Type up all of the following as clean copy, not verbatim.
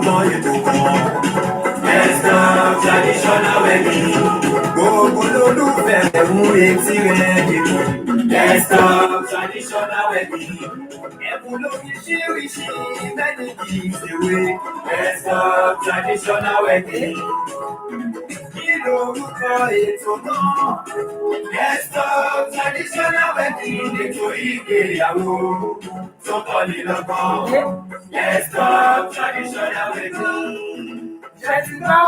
lórúkọ ètò kan. Let's talk traditional wedding. Gbogbo olólùfẹ́ mú etí rẹ̀ dìbò. Let's talk traditional wedding. Ẹ̀bùn lóríṣiríṣi many gives away. Let's talk traditional wedding. Kí lorúkọ ètò náà? Let's talk traditional wedding. Ètò ìgbéyàwó tó kọ́ni lọ́gbọ́n. Let's talk traditional wedding. Ṣètìgbọ́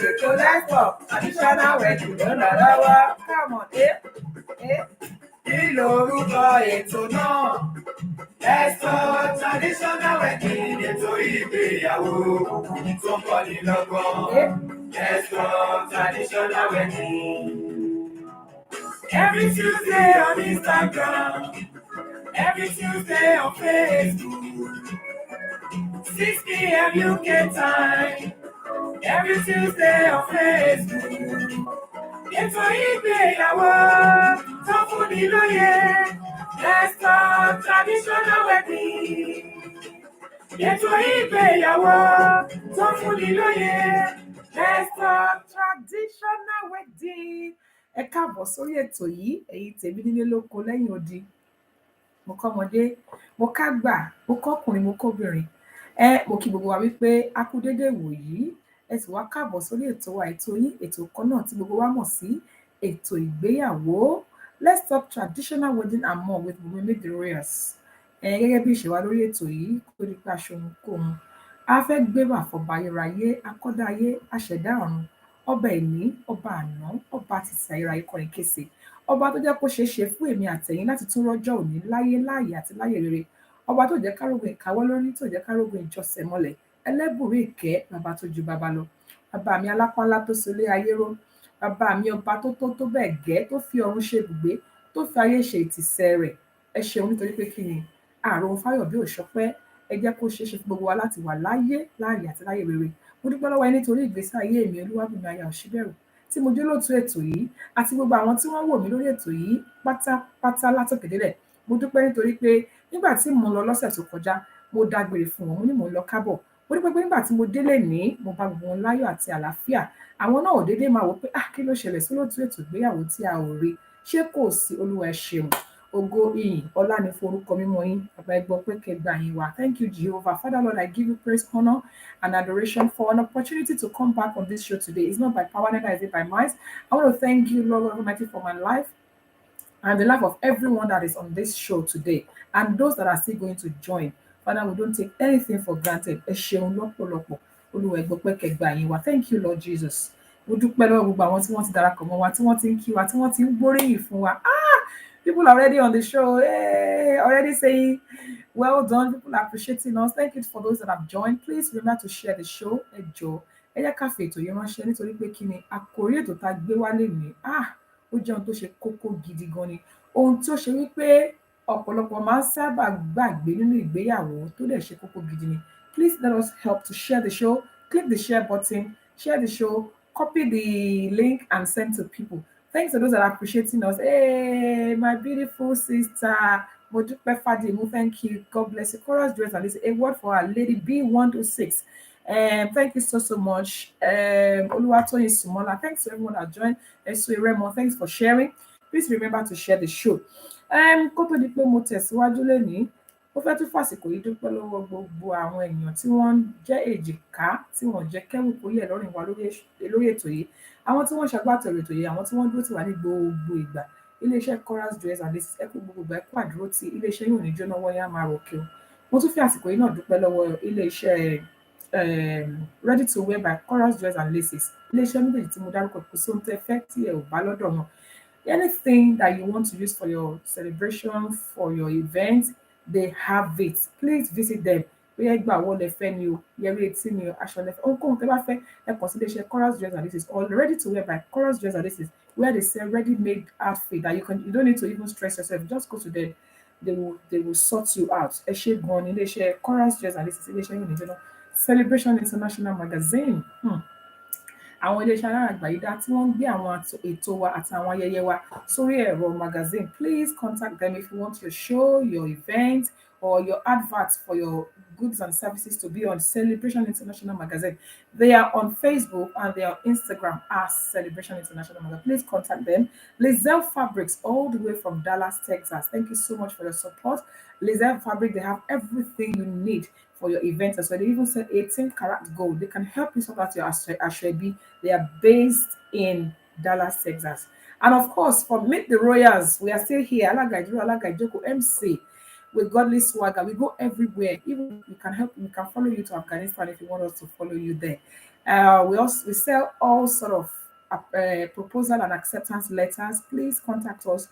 ètò Let's talk traditional wedding ló lọ lọ́wọ́. Come on, kí lorúkọ ètò náà? Let's talk traditional wedding. Ètò ìgbéyàwó tó kọ́ni lọ́gbọ́n. Let's talk traditional wedding. Every Tuesday on Instagram, every Tuesday on Facebook, 6 p.m. UK time, every Tuesday on Facebook. Ètò ìgbéyàwó tó fún ni lóye. Let's talk traditional wedding. Ètò ìgbéyàwó tó fún ni lóye. Let's talk traditional wedding. Ẹ káàbọ̀ sórí ètò yìí, èyí tèmi nílé lóko lẹ́yìn odi. Mo kọ́mọdé, mo kágbà, mo kọ́kùnrin, mo kóbìnrin. Mo kí gbogbo wa wípé a kú dédé wòyí. Ẹ sì wá káàbọ̀ sórí ètò wa, ètò yín, ètò kan náà tí gbogbo wa mọ̀ sí ètò ìgbéyàwó. Let's talk traditional wedding and more with Wunmi the Royals. Gẹ́gẹ́ bí ìṣe wa lórí ètò yìí, kó di pé aṣohunkóhun. A fẹ́ gbé wà fọba ayérayé, akọ́dáyé, aṣẹ̀dá ọ̀run, ọba ẹ̀ní, ọba àná, ọba títí ayérayé kọrin kése, ọba tó jẹ́ kó ṣeé ṣe fún èmi àtẹ̀yìn láti tún rọ́jọ́ òní láyé láàyè àti láyè rere, ọba tó jẹ́ kárógun ìkáwọ́ lórí, tó jẹ́ kárógun ìjọsẹ̀ mọ́lẹ̀, ẹlẹ́bùrú ìkẹ́, bàbá tó ju bàbá lọ, bàbá mi alápálá tó solé ayé ró, bàbá mi ọba tó bẹ́ẹ̀ gẹ́, tó fi ọ̀run ṣe ibùgbé, tó fi ayé ṣe ìtìsẹ̀ rẹ̀. Ẹ ṣeun nítorí pé kí ni àrùn fáyọ̀ bí òṣọpẹ́, ẹ jẹ́ kó ṣeé ṣe fún gbogbo wa láti wà láyé láàyè àti láyè rere. Mo dúpẹ́ lọ́wọ́ yín nítorí ìgbésí ayé mi Olúwabùnmi aya Òṣìbẹ̀rù tí mo jẹ́ olóòtú ètò yìí àti gbogbo àwọn tí wọ́n wò mí lórí ètò yìí pátápátá látòkè délẹ̀. Mo dúpẹ́ nítorí pé nígbà tí mo lọ lọ́sẹ̀ tó kọjá, mo dágbére fún wọn, mo ní mò ń lọ kábọ̀. Mo dúpẹ́ pé nígbà tí mo délé ní, mo bá gbogbo wọn láyọ̀ àti àlàáfíà. Àwọn náà ò déédéé máa wò pé kí ló ṣẹlẹ̀ sí olóòtú ètò ìgbéyàwó tí a ò rí, ṣé kò sí? Olúwa ẹ ṣeun. Ògo ìyìn ọlá ni fún orúkọ mímọ́ yín. Bàbá ẹ gbọ́ pé kẹgbà yín wá. Thank you, Jehovah. Father, Lord, I give you praise, honor, and adoration for an opportunity to come back on this show today. It's not by power, neither is it by might. I want to thank you, Lord Almighty, for my life and the life of everyone that is on this show today, and those that are still going to join. Father, we don't take anything for granted. Ẹ ṣeun lọ́pọ̀lọpọ̀. Olúwa ẹ gbọ́ pé kẹgbà yín wá. Thank you, Lord Jesus. Mo dúpẹ́ lọ́wọ́ gbogbo àwọn tí wọ́n ti darapọ̀ mọ́ wa, tí wọ́n ti ń kí wa, tí wọ́n ti ń gbóríyìn fún wa. People are already on the show, already saying, well done. People are appreciating us. Thank you for those that have joined. Please remember to share the show. Ẹ jọ̀ọ́, ẹ jẹ́ ká fi ètò yìí ránṣẹ́ nítorí pé kí ni àkòrí ètò tá a gbé wá lénìí. Ó jẹ́ ohun tó ṣe kókó gidi gan ni. Ohun tí ó ṣe wípé ọ̀pọ̀lọpọ̀ máa ń sábà gbàgbé nínú ìgbéyàwó tó dẹ̀ ṣe kókó gidi ni. Please let us help to share the show. Click the share button, share the show, copy the link and send to people. Thanks to those that are appreciating us. Hey, my beautiful sister, Modupe Fadimu, thank you. God bless you. Chorus dress and this a word for our lady B126. Thank you so much. Oluwatoyin Sumola, thanks to everyone that joined. Esue Remo, thanks for sharing. Please remember to share the show. Kó tó di pé mo tẹ̀síwájú lénìí, mo fẹ́ tún fàsìkò yìí dúpẹ́ lọ́wọ́ gbogbo àwọn èèyàn tí wọ́n jẹ́ èjìká tí wọ́n jẹ́ kẹ́rù kó yẹ̀ lọ́rùn wa lórí ètò yìí. Àwọn tí wọ́n ṣagbátẹrù ètò yìí, àwọn tí wọ́n dúró tì wá ní gbogbo ìgbà. Iléeṣẹ́ Chorus Dress and Laces, ẹ kú gbogbo ìgbà, ẹ kú àdúró tí iléeṣẹ́ yóò ní jóná wọ́n yá máa ròkè o. Mo tún fi àsìkò yìí náà dúpẹ́ lọ́wọ́ iléeṣẹ́ Ready to Wear by Chorus Dress and Laces. Iléeṣẹ́ méjèèjì tí mo dárúkọ kò sóhun tẹ́ fẹ́ tí ẹ ò bá lọ́dọ̀ wọn. Anything that you want to use for your celebration, for your event, they have it. Please visit them. Bóyá ìgbà wo lẹ fẹ́ ni o, yẹrí etí ni o, aṣọ lẹ fẹ́, ohunkóhun tẹ́ bá fẹ́, ẹ kàn sí iléeṣẹ́ Chorus Dress and Laces or Ready to Wear by Chorus Dress and Laces, where they sell ready-made outfit that you don't need to even stress yourself. Just go to them. They will sort you out. Ẹ ṣé gan ni iléeṣẹ́ Chorus Dress and Laces, iléeṣẹ́ yìí nìjọba Celebration International Magazine. Àwọn iléeṣẹ́ alárààgbàyídá tí wọ́n ń gbé àwọn ètò wa àti àwọn ayẹyẹ wa sórí ẹ̀rọ magazine. Please contact them if you want your show, your event, or your adverts for your goods and services to be on Celebration International Magazine. They are on Facebook and they are on Instagram as Celebration International Magazine. Please contact them. Lizelle Fabrics, all the way from Dallas, Texas. Thank you so much for your support. Lizelle Fabric, they have everything you need for your event. So they even said 18 karat gold. They can help you sort out your ashwebi. They are based in Dallas, Texas. And of course, for Meet the Royals, we are still here. Alagajoko MC with Godly Swagger. We go everywhere. Even we can help, we can follow you to Afghanistan if you want us to follow you there. We sell all sort of proposal and acceptance letters. Please contact us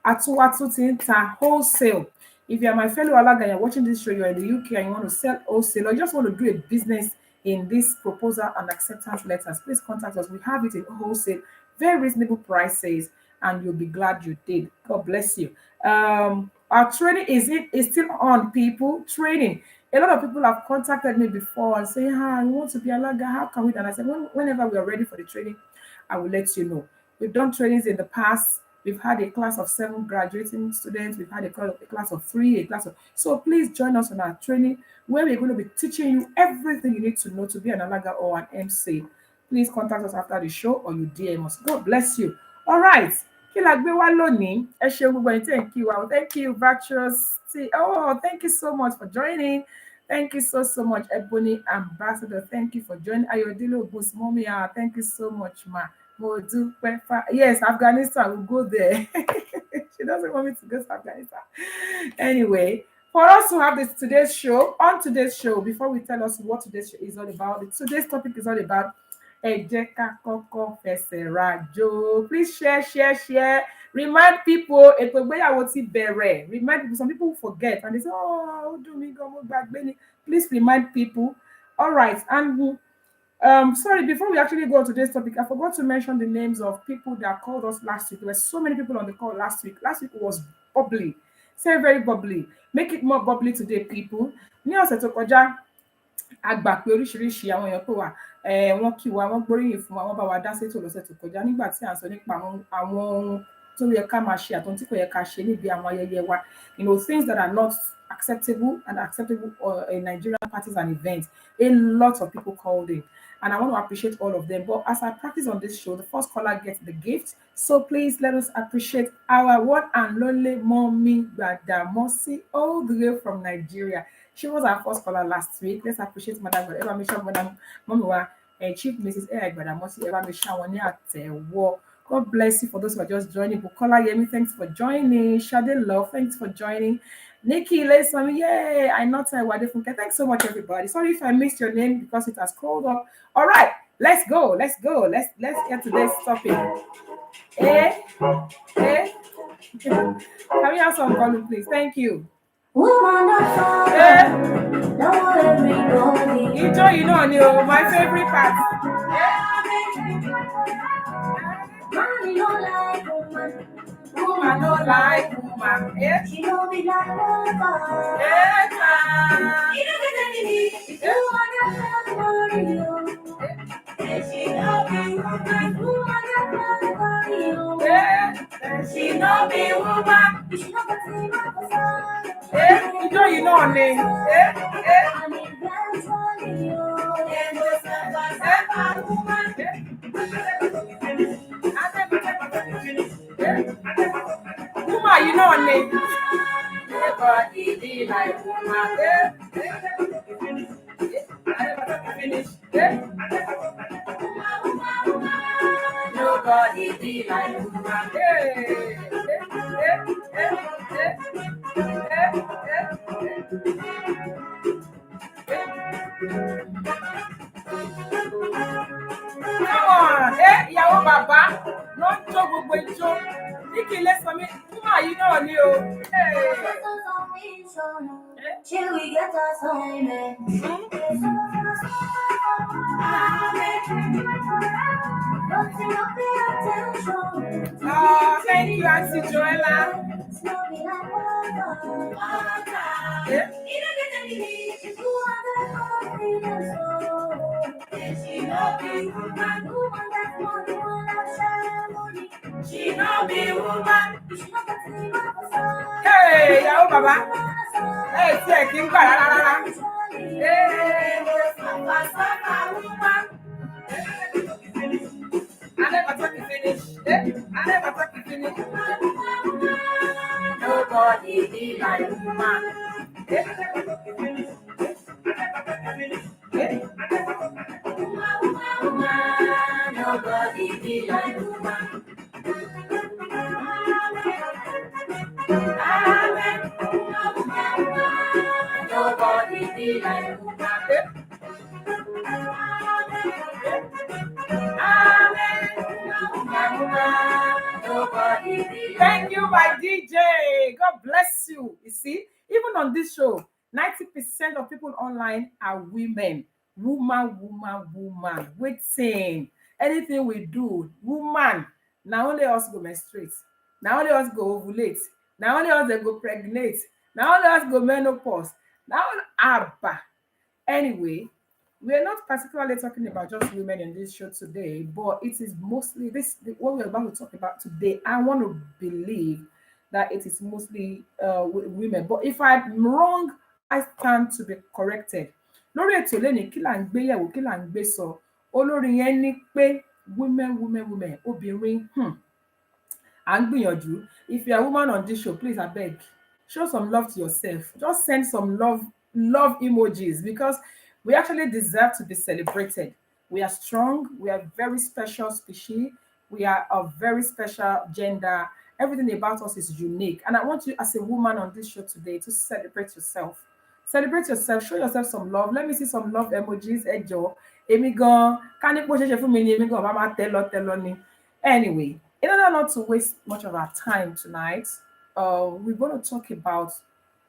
at Tinta Wholesale. If you are my fellow Alaga, you're watching this show, you're in the UK and you want to sell wholesale or you just want to do a business in this proposal and acceptance letters, please contact us. We have it in wholesale, very reasonable prices, and you'll be glad you did. God bless you. Our training is still on, people. Training. A lot of people have contacted me before and say, "Hi, I want to be Alaga. How can we?" And I said, Whenever we are ready for the training, I will let you know." We've done trainings in the past. We've had a class of 7 graduating students. We've had a class of 3, a class of. So please join us on our training where we're going to be teaching you everything you need to know to be an Alaga or an MC. Please contact us after the show or you DM us. God bless you. All right. Kí la gbé wá lónìí? Ẹ ṣeun gbogbo ẹ̀yin thank you. Wow, thank you, Virtuous T. Oh, thank you so much for joining. Thank you so much, Ebony Ambassador. Thank you for joining. Ayodele Ogusmomia. Thank you so much, ma. Yes, Afghanistan, we'll go there. She doesn't want me to go to Afghanistan. Anyway, for us to have today's show, before we tell us what today's show is all about, today's topic is all about Ejeka Koko Feserajo. Please share. Remind people, remind people. Some people forget and they say, "Oh, do me go back, Benny." Please remind people. All right, and sorry, before we actually go to today's topic, I forgot to mention the names of people that called us last week. There were so many people on the call last week. Last week was bubbly, very bubbly. Make it more bubbly today, people. Ní ọ̀sẹ̀ tó kọjá, a gbà pé oríṣiríṣi àwọn èèyàn tó wà wọ́n kí wa, wọ́n gbóríyìn fún wa, wọ́n bá wa dá sétò lọ́sẹ̀ tó kọjá nígbà tí à ń sọ nípa àwọn ohun tó yẹ ká máa ṣe àtúntí kò yẹ ká ṣe níbi àwọn ayẹyẹ wa, things that are not acceptable in Nigerian parties and events. A lot of people called in and I want to appreciate all of them. But as I practice on this show, the first caller gets the gift. So please let us appreciate our one and lonely Mommy Gbadamosi all the way from Nigeria. She was our first caller last week. Let's appreciate Madam Mommy and Chief Mrs. Gbadamosi War. God bless you for those who are just joining. Bukola Yemi, thanks for joining. Shade Love, thanks for joining. Nikki Lesami, yay! I not Wadefunke. Thanks so much, everybody. Sorry if I missed your name because it has called up. All right, let's go. Let's get to this topic. Can we have some volume, please? Thank you. Enjoy, my favorite part. Woman don't like woman. She don't be like woman. She don't get any need. Woman that's not for you. She don't be woman. Woman that's not for you. She don't be woman. She don't get any name. Woman, name. Everybody be like woman. Finish. Nobody be like woman. Come on, ìyàwó bàbá ló ń jó gbogbo ijó. Nikki Lesami, woman, ni o. Till we get assignment. Oh, thank you, Auntie Joella. She no be woman. Hey, yàwó bàbá. tí ẹ kì í gbà rárá. Suffer, woman. I never talk it finish. I never talk it finish. Nobody be like woman. Nobody be like woman. Amen. Nobody be like woman. Thank you, my DJ. God bless you. You see, even on this show, 90% of people online are women. Woman, woman, woman. Waiting. Anything we do, woman. Now only us go menstruate. Now only us go ovulate. Now only us they go pregnate. Now only us go menopause. Now abba. Anyway, we are not particularly talking about just women in this show today, but it is mostly what we're about to talk about today. I want to believe that it is mostly women, but if I'm wrong, I stand to be corrected. Lórí ètò lẹ́ni kí là ń gbé yẹ̀wò kí là ń gbé sọ olórin yẹn ní pé women obìnrin à ń gbìyànjú. If you're a woman on this show, please abeg show some love to yourself. Just send some love emojis because we actually deserve to be celebrated. We are strong. We are very special species. We are a very special gender. Everything about us is unique. And I want you as a woman on this show today to celebrate yourself. Celebrate yourself. Show yourself some love. Let me see some love emojis. Ẹ jọ̀ọ́. Èmi gan, ká ní pé ó ṣeé ṣe fún mi ni, èmi gan bá máa tẹ́ lọ ni. Anyway, in order not to waste much of our time tonight, we're going to talk about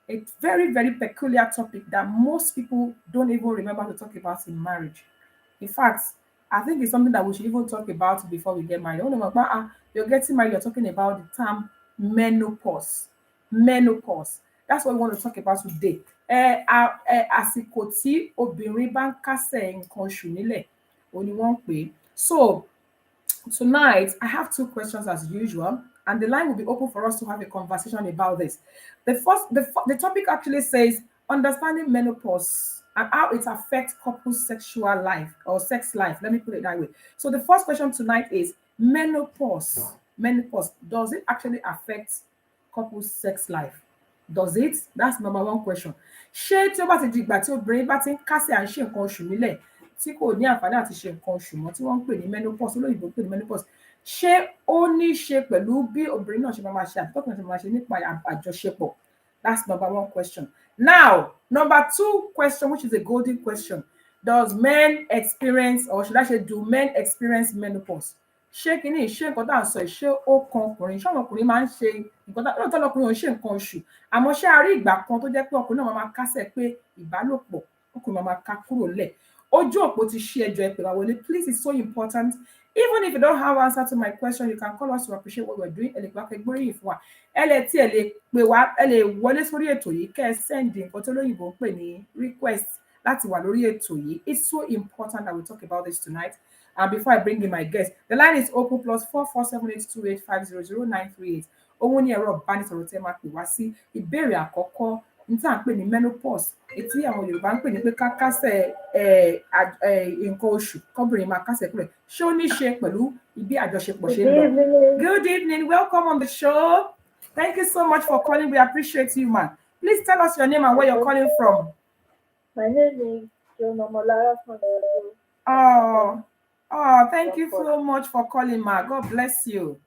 a very, very peculiar topic that most people don't even remember to talk about in marriage. In fact, I think it's something that we should even talk about before we get married. You're getting married, you're talking about the term menopause. Menopause. That's what we want to talk about today. Àsìkò tí obìnrin bá ń kásẹ̀ nǹkan oṣù nílẹ̀, òun ni wọ́n ń pè é. So, tonight, I have two questions as usual, and the line will be open for us to have a conversation about this. The topic actually says understanding menopause and how it affects couples' sexual life or sex life. Let me put it that way. So the first question tonight is menopause. Menopause, does it actually affect couples' sex life? Does it? That's number one question. Ṣé tí ó bá ti di ìgbà tí obìnrin bá ti ń kásẹ̀ à ń ṣe nǹkan oṣù nílẹ̀ tí kò ní àǹfààní àti ṣe nǹkan oṣù mọ́ tí wọ́n ń pè ní menopause olóyìnbó ń pè ní menopause, ṣé ó ní í ṣe pẹ̀lú bí obìnrin náà ṣe máa ṣe àbí tọkùnrin ṣe máa ṣe nípa àjọṣepọ̀? That's number one question. Now, number two question, which is a golden question. Does men experience, or should I say, do men experience menopause? Ṣé kìíní ṣé nǹkan tá à ń sọ ṣé ó kan ọkùnrin? Ṣé àwọn ọkùnrin máa ń ṣe nǹkan tá lóòótọ́ lọkùnrin ò ń ṣe nǹkan oṣù, àmọ́ ṣé a rí ìgbà kan tó jẹ́ pé ọkùnrin náà máa kásẹ̀ pé ìbálòpọ̀ ọkùnrin máa ká kúrò lẹ̀? Ojú òpó ti ṣí ẹjọ́ ẹ pè wá wọlé. Please, it's so important. Even if you don't have answer to my question, you can call us to appreciate what we're doing. Ẹ lè pè gbóríyìn fún wa. Ẹ lè pè wá, ẹ lè wọlé sórí ètò yìí kẹ́ ẹ send nǹkan tó lóyìnbó ń pè ní request láti wà lórí ètò yìí. It's so important that we talk about this tonight. And before I bring in my guest, the line is open +447828500938. Òun ni ẹ̀rọ ìbánisọ̀rọ̀ tẹ́ máa pè wá sí. Ìbéèrè àkọ́kọ́ ní tí à ń pè ní menopause, ètí àwọn Yorùbá ń pè ní pé ká kásẹ̀ nǹkan oṣù, kọ́bìnrin máa kásẹ̀ kúrẹ̀. Ṣé ó ní ṣe pẹ̀lú bí àjọṣepọ̀ ṣe ń lọ? Good evening, welcome on the show. Thank you so much for calling. We appreciate you, man. Please tell us your name and where you're calling from. My name is Jonomolara from thank you so much for calling, ma. God bless you.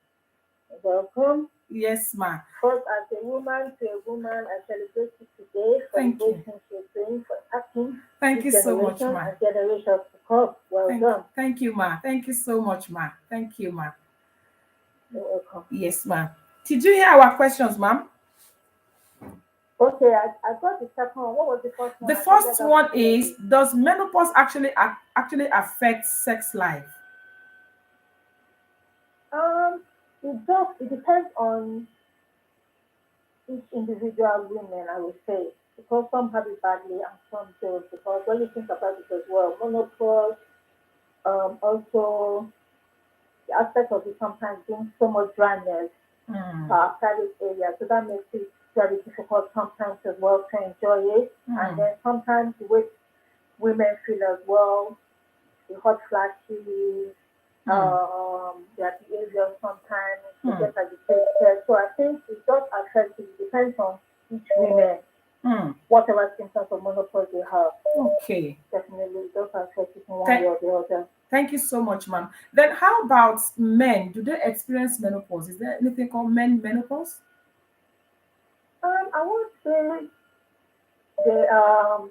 Welcome. Yes, ma. First, as a woman to a woman, I celebrate you today for the great things you're doing, for acting. Thank you so much, ma. And generations to come. Well done. Thank you, ma. Thank you so much, ma. Thank you, ma. You're welcome. Yes, ma. Did you hear our questions, ma'am? Okay, I got the second one. What was the first one? The first one is, does menopause actually affect sex life? It depends on each individual woman, I would say, because some have it badly and some don't. Because when you think about it as well, menopause, also the aspect of it sometimes being so much dryness, private area, so that makes it very difficult sometimes as well to enjoy it. And then sometimes the way women feel as well, the hot flashes, their behavior sometimes, they get agitated. So I think it does affect, it depends on each woman, whatever symptoms of menopause they have. Okay. Definitely, it does affect it in one way or the other. Thank you so much, ma'am. Then how about men? Do they experience menopause? Is there anything called menopause? I would say they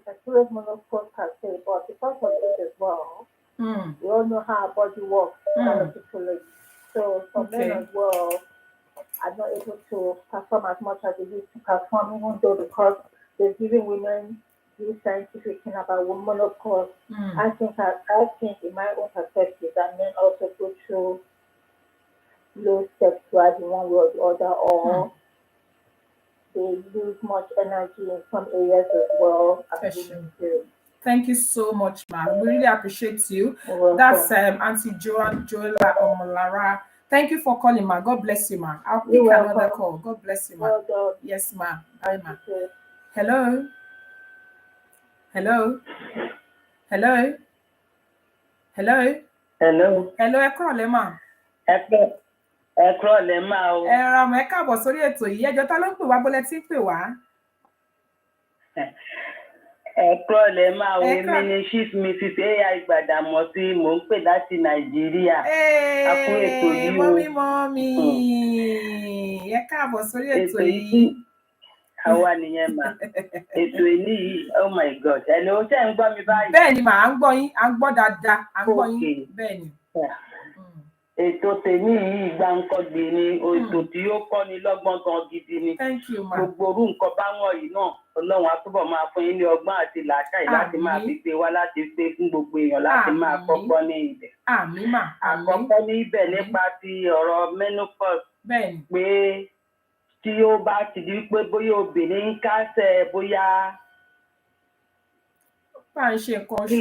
experience menopause per se, but because of it as well, we all know how our body works biologically. So some men as well are not able to perform as much as they used to perform, even though because they're giving women this scientific thing about menopause. I think in my own perspective that men also go through low sex drive in one way or the other, or they lose much energy in some areas as well as women do. Thank you so much, ma'am. We really appreciate you. That's Auntie Joela Omolara. Thank you for calling, ma. God bless you, ma. I'll pick another call. God bless you, ma. Well done. Yes, ma. Bye, ma. Hello. Hello. Hello. Hello. Hello. Hello, ẹ kúrọ̀lẹ́ mà. Ẹ kúrọ̀lẹ́ mà o. Ẹ ra ọmọ ẹ káàbọ̀ sórí ètò yìí. Ẹjọ́ ta ló ń pè wá, bọ́lẹ̀ tí ń pè wá? Ẹ kúrọ̀lẹ́ mà o. Èmi ni Chief Mrs. AI Gbàdàmọ́sí, mò ń pè láti Nàìjíríà. A kú ètò yìí o. Mọ́mí. Ẹ káàbọ̀ sórí ètò yìí. Àwa nìyẹn mà. Ètò ìní yìí, oh my God. Ẹ̀lẹ́ o ṣe ń gbọ́ mi báyìí? Bẹ́ẹ̀ni mà, à ń gbọ́ yín, à ń gbọ́ dáadáa, à ń gbọ́ yín. Bẹ́ẹ̀ni. Ètò tèmi yìí gbáǹkọ́gbé ni ètò tí ó kọ́ni lọ́gbọ́n gan gidi ni. Thank you, ma. Gbogbo orú nǹkan báwọn yìí náà Ọlọ́run á túbọ̀ máa fún yín ní ọgbọ́n àti làákàyè láti máa fi gbé wá láti gbé fún gbogbo èèyàn láti máa kọ́kọ́ ní ibẹ̀. Àmín mà. Àkọ́kọ́ ní ibẹ̀ nípa ti ọ̀rọ̀ menopause. Bẹ́ẹ̀ni. Pé tí ó bá ti di pé bóyá obìnrin ń kásẹ̀ bóyá. Bá ń ṣe nǹkan oṣù.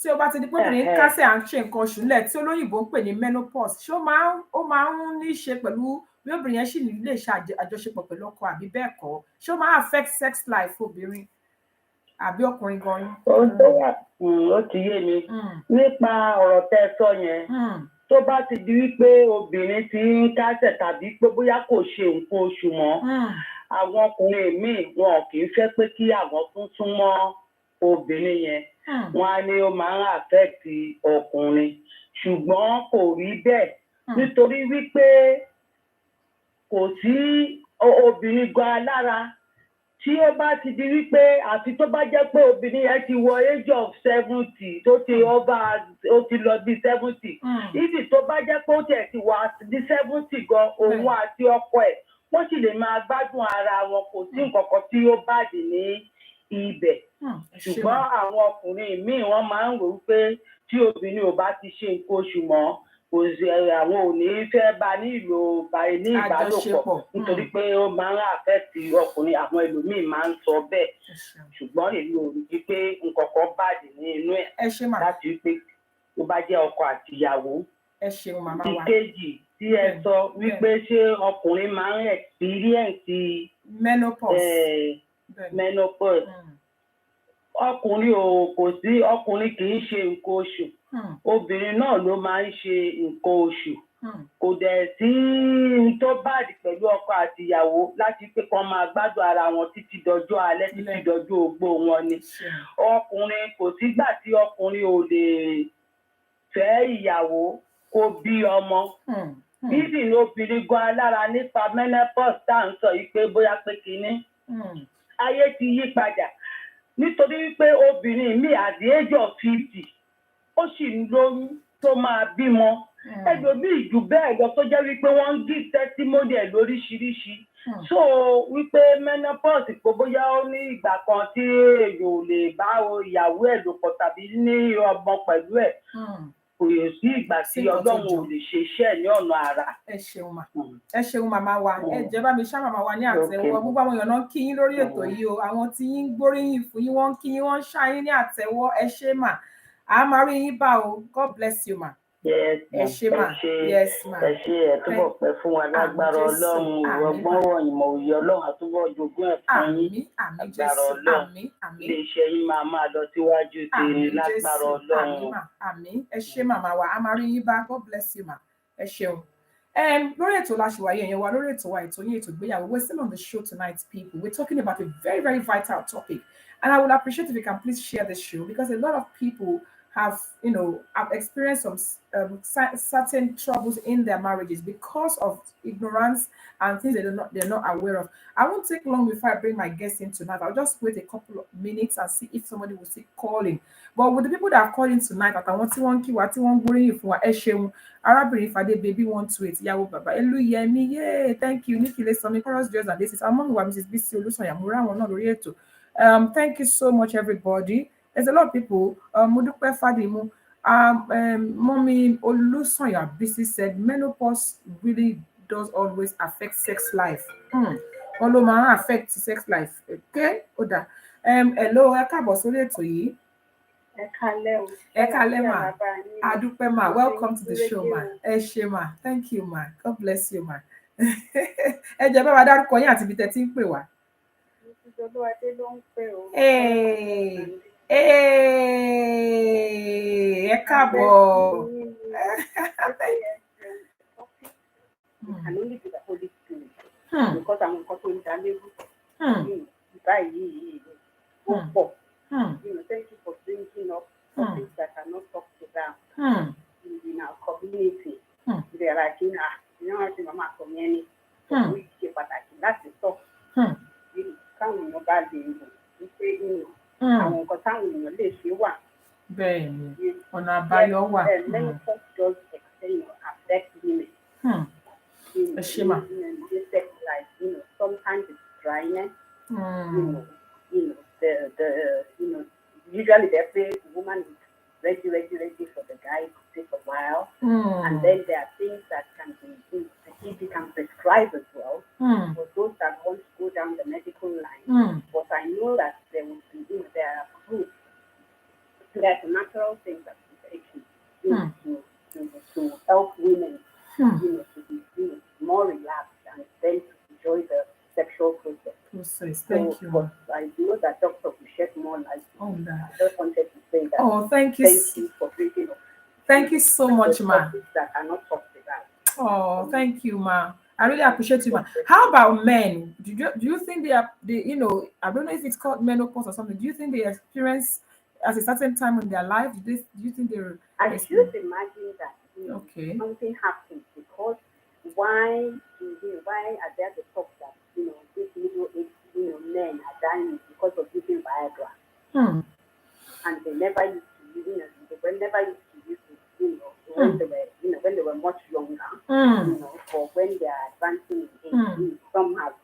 Tí ó bá ti di pé obìnrin kásẹ̀ à ń ṣe nǹkan oṣù nílẹ̀ tí olóyìnbó ń pè ní menopause, ṣé ó máa ń ní í ṣe pẹ̀lú bí obìnrin yẹn sì lè ṣe àjọṣepọ̀ pẹ̀lú ọkọ àbí bẹ́ẹ̀ kọ́? Ṣé ó máa affect sex life obìnrin àbí ọkùnrin gan-an? Ohun tó wà ó ti yé mi nípa ọ̀rọ̀ tẹ́ sọ yẹn. Tó bá ti di wípé obìnrin ti ń kásẹ̀ tàbí pé bóyá kò ṣe nǹkan oṣù mọ́, àwọn ọkùnrin míì wọn kì í fẹ́ pé kí àwọn tún súnmọ́ obìnrin yẹn. Wọ́n á ní ó máa ń affect ọkùnrin, ṣùgbọ́n kò rí bẹ́ẹ̀ nítorí wípé kò sí obìnrin gan lára tí ó bá ti di wípé àfi tó bá jẹ́ pé obìnrin yẹn ti wọ age of 70 tó ti ó ti lọ bí 70 ibi tó bá jẹ́ pé ó tiẹ̀ ti wà ní 70 gan òun àti ọkọ ẹ̀ wọ́n sì lè máa gbádùn ara wọn, kò sí nǹkan kan tí ó bàdì ní ibẹ̀. Ṣùgbọ́n àwọn ọkùnrin míì wọ́n máa ń rò wípé tí obìnrin ò bá ti ṣe nǹkan oṣù mọ́ kò sí àwọn ò ní fẹ́ bá ní ìbálòpọ̀ nítorí pé ó máa ń àfẹ́tì ọkùnrin, àwọn ẹlòmíì máa ń sọ bẹ́ẹ̀. Ṣùgbọ́n èmi ò rí pé nǹkan kan bàjẹ́ ní inú ẹ̀ láti wípé tó bá jẹ́ ọkọ àti ìyàwó. Ìkejì tí ẹ sọ wípé ṣé ọkùnrin máa ń experience menopause. Ọkùnrin kì í ṣe nǹkan oṣù, obìnrin náà ló máa ń ṣe nǹkan oṣù. Kò dẹ̀ sí tó bàdì pẹ̀lú ọkọ àti ìyàwó láti pé kán máa gbádùn ara wọn títí dọjọ́ alẹ́ títí dọjọ́ ogbó wọn ni. Ọkùnrin kò sígbà tí ọkùnrin ò lè fẹ́ ìyàwó kó bí ọmọ. Bíbí ni obìnrin gan alára nípa menopause tá à ń sọ yìí pé bóyá pé kínní. Ayé ti yí padà nítorí wípé obìnrin mi at the age of 50 ó sì ń lóyún tó máa bímọ. Ẹlòmíì jù bẹ́ẹ̀ lọ tó jẹ́ wípé wọ́n ń give testimony lóríṣiríṣi. So wípé menopause kò bóyá ó ní ìgbà kan tí èèyàn ò lè bá ìyàwó ẹ̀ lò pọ̀ tàbí ní ọmọ pẹ̀lú ẹ̀. Kò yẹ sí ìgbà tí Ọlọ́run ò lè ṣe iṣẹ́ ní ọ̀nà àrà. Ẹ ṣeun mà. Ẹ ṣeun màmá wa. Ẹ jẹ́ bá mi ṣá màmá wa ní àtẹ́wọ́. Gbogbo àwọn èèyàn náà ń kí yín lórí ètò yìí o. Àwọn tí yín ń gbóríyìn fún yín, wọ́n ń kí yín, wọ́n ń ṣá yín ní àtẹ́wọ́. Ẹ ṣé mà. A máa rí yín bá o. God bless you mà. Yes, ẹ ma. ṣé mà, Ẹ yes mà. ṣé ẹ túbọ̀ pẹ́ fún wa Àmì lágbára Jésù, Ọlọ́run àmì ọgbọ́n mà, wọ̀ ìmọ̀ òye Ọlọ́run àtúbọ̀ jogún ẹ̀ fún yín àmì, àmì lágbára Jésù, Ọlọ́run. àmì, àmì. Ilé-iṣẹ́ yín máa lọ síwájú sí i ní Àmì lágbára Jésù, Ọlọ́run. àmì mà, àmì. Ẹ ṣé màmá wa, a máa rí yín bá. God bless you mà. Ẹ ṣeun. Lórí ètò láṣìwáyé èèyàn wa lórí ètò wa ètò yín ètò ìgbéyàwó, we're still on the show tonight, people. We're talking about a very, very vital topic. And I would appreciate if you can please share the show because a lot of people have experienced some certain troubles in their marriages because of ignorance and things they're not aware of. I won't take long before I bring my guest in tonight. I'll just wait a couple of minutes and see if somebody will still call in. But with the people that are calling tonight, àtàwọn tí wọ́n ń kí wa tí wọ́n ń gbóríyìn fún wa, ẹ ṣeun. Arábìnrin Fadé baby 128 ìyàwó bàbá Elúyẹmí, yay, thank you. Níkìlẹ̀ Sọmi, Chorus Girls and Laces. Àwọn mọ́mí wa Mrs. Bisi Olúsànyà, mo rí àwọn náà lórí ètò. Thank you so much, everybody. There's a lot of people. Modupe Fadimu, Mommy Olusanya Bisi said menopause really does always affect sex life. Oloma affect sex life. Okay, Oda. Hello, ẹ káàbọ̀ sórí ètò yìí. Ẹ kálẹ́ mà. Adúpẹ́ mà. Welcome to the show mà. Ẹ ṣé mà. Thank you mà. God bless you mà. Ẹ jẹ́ bá wa dárúkọ yín àti ibi tẹ́ ti ń pè wá. Ẹ káàbọ̀. Can only be the Holy Spirit. Because I'm going to thank you for bringing up things that are not talked about in our community. They are like, Mama community. We keep attacking. That's the stuff. Káwọn èèyàn bá lè rò wípé àwọn nǹkan táwọn èèyàn lè ṣe wà. Bẹ́ẹ̀ni, ọ̀nà àbáyọ wà. Menopause does affect women. Ẹ ṣé mà. Sex life, sometimes it's dryness. Usually they say the woman is ready for the guy to take a while. And then there are things that can be, the GP can prescribe as well for those that want to go down the medical line. But I know that there will be, there are fruits, there's natural things that we take to help women, to be more relaxed and then to enjoy the sexual process. Thank you. But I know that doctor will shed more light on that. I just wanted to say that. Oh, thank you for bringing up. Thank you so much, ma. That are not talked about. Oh, thank you, ma. I really appreciate you, ma. How about men? Do you think I don't know if it's called menopause or something. Do you think they experience at a certain time in their life? Do you think they're? I should imagine that something happens because why are there the talk that these middle aged men are dying because of using Viagra? And they never used to use it, when they were much younger, for when they are advancing in age. Some have,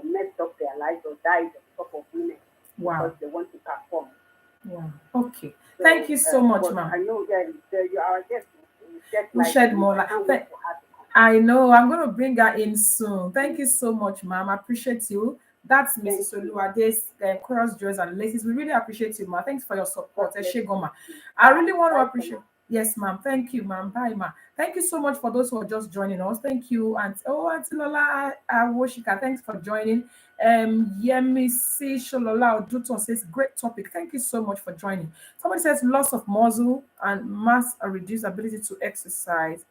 messed up their lives or died on top of women because they want to perform. Wow. Okay. So, thank you so much, ma'am. I know our guest will shed more light. I know. I'm going to bring her in soon. Thank you so much, ma'am. I appreciate you. That's Mrs. Oluwade's Chorus Girls and Laces. We really appreciate you, ma'am. Thanks for your support. I really want to appreciate. Yes, ma'am. Thank you, ma'am. Bye, ma'am. Thank you so much for those who are just joining us. Thank you. And Auntie Lola Woshika, thanks for joining. Yemisi Sholola Oduton says, great topic. Thank you so much for joining. Somebody says, loss of muscle and mass or reduced ability to exercise,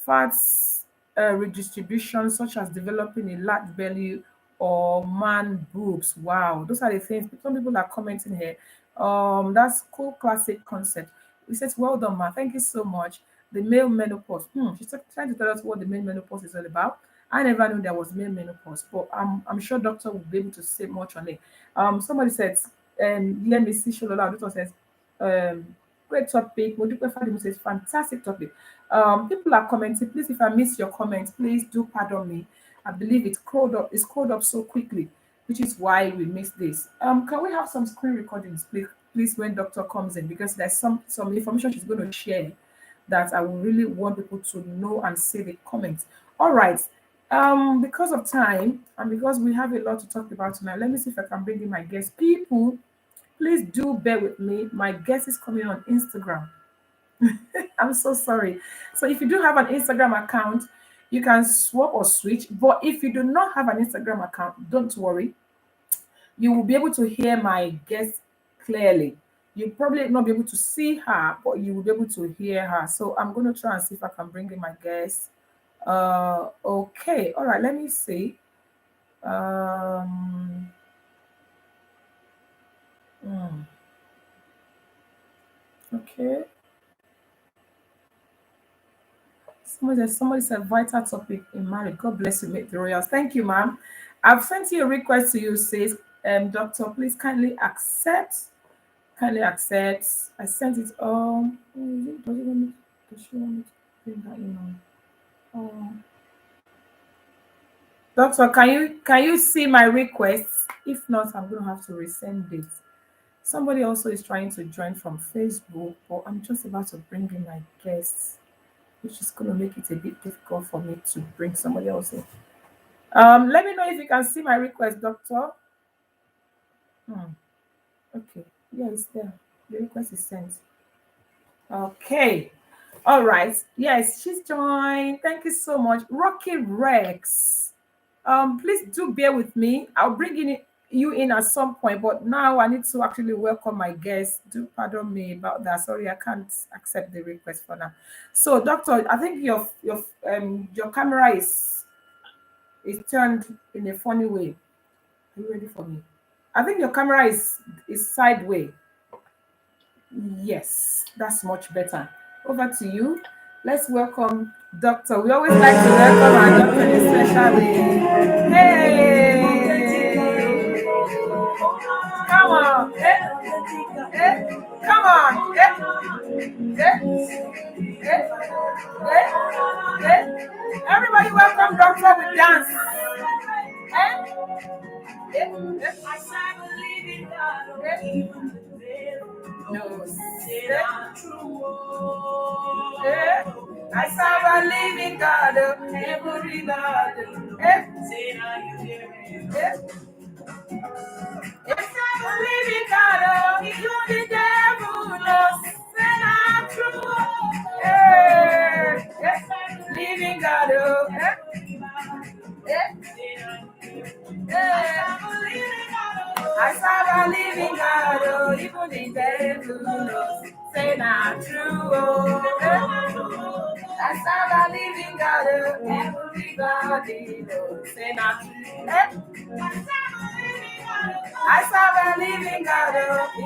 fats redistribution, such as developing a large belly or man boobs. Wow, those are the things. Some people are commenting here. That's cool, classic concept. He says, well done, ma. Thank you so much. The male menopause. She's trying to tell us what the male menopause is all about. I never knew there was male menopause, but I'm sure doctor will be able to say much on it. Somebody says, let me see, Sholola Doctor says, great topic. Modupe Fadimu says, fantastic topic. People are commenting. Please, if I miss your comments, please do pardon me. I believe it's crawled up so quickly, which is why we missed this. Can we have some screen recordings, please, when doctor comes in, because there's some information she's going to share that I would really want people to know and see the comments. All right. Because of time and because we have a lot to talk about tonight, let me see if I can bring in my guest. People, please do bear with me. My guest is coming on Instagram. I'm so sorry. So if you do have an Instagram account, you can swap or switch. But if you do not have an Instagram account, don't worry. You will be able to hear my guest clearly. You'll probably not be able to see her, but you will be able to hear her. So I'm going to try and see if I can bring in my guest. Okay. All right. Let me see. Um, hmm, okay. Somebody said vital topic in marriage. God bless you, make the royals. Thank you, ma'am. I've sent you a request to you, says doctor. Please kindly accept. Kindly accept. I sent it. Does it want me? Does she want me to bring that in? Doctor, can you see my request? If not, I'm gonna have to resend it. Somebody also is trying to join from Facebook, but I'm just about to bring in my guests, which is gonna make it a bit difficult for me to bring somebody else in. Let me know if you can see my request, doctor. Okay, yeah, it's there. The request is sent. Okay. All right. Yes, she's joined. Thank you so much. Rocky Rex. Please do bear with me. I'll bring you in at some point, but now I need to actually welcome my guest. Do pardon me about that. Sorry, I can't accept the request for now. So, doctor, I think your camera is turned in a funny way. Are you ready for me? I think your camera is sideways. Yes, that's much better. Over to you. Let's welcome Doctor. We always like to welcome our doctor in a special way. Hey! Come on! Eh? Eh? Come on! Eh? Eh? Eh? Eh? Eh? Everybody welcome Doctor with dance. Eh? Eh? Eh? No. I serve a living God, every God. I serve a living God, you the devil knows, say not true. Living God, I serve a living God, even the devil knows, say not true. I serve a living God, everybody knows, say not true. I serve a living God,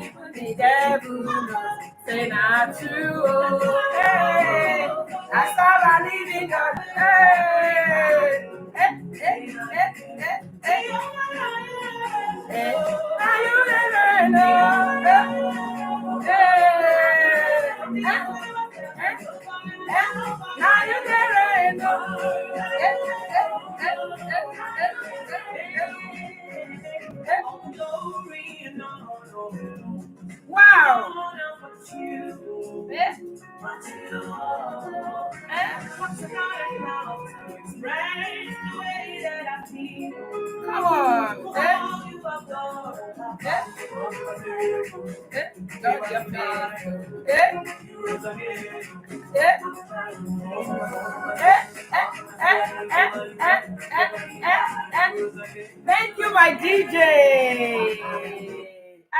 even the devil knows, say not true. Hey, I serve a living God. Hey, now you never know. Now you never know. Wow. Come on. Thank you, my DJ.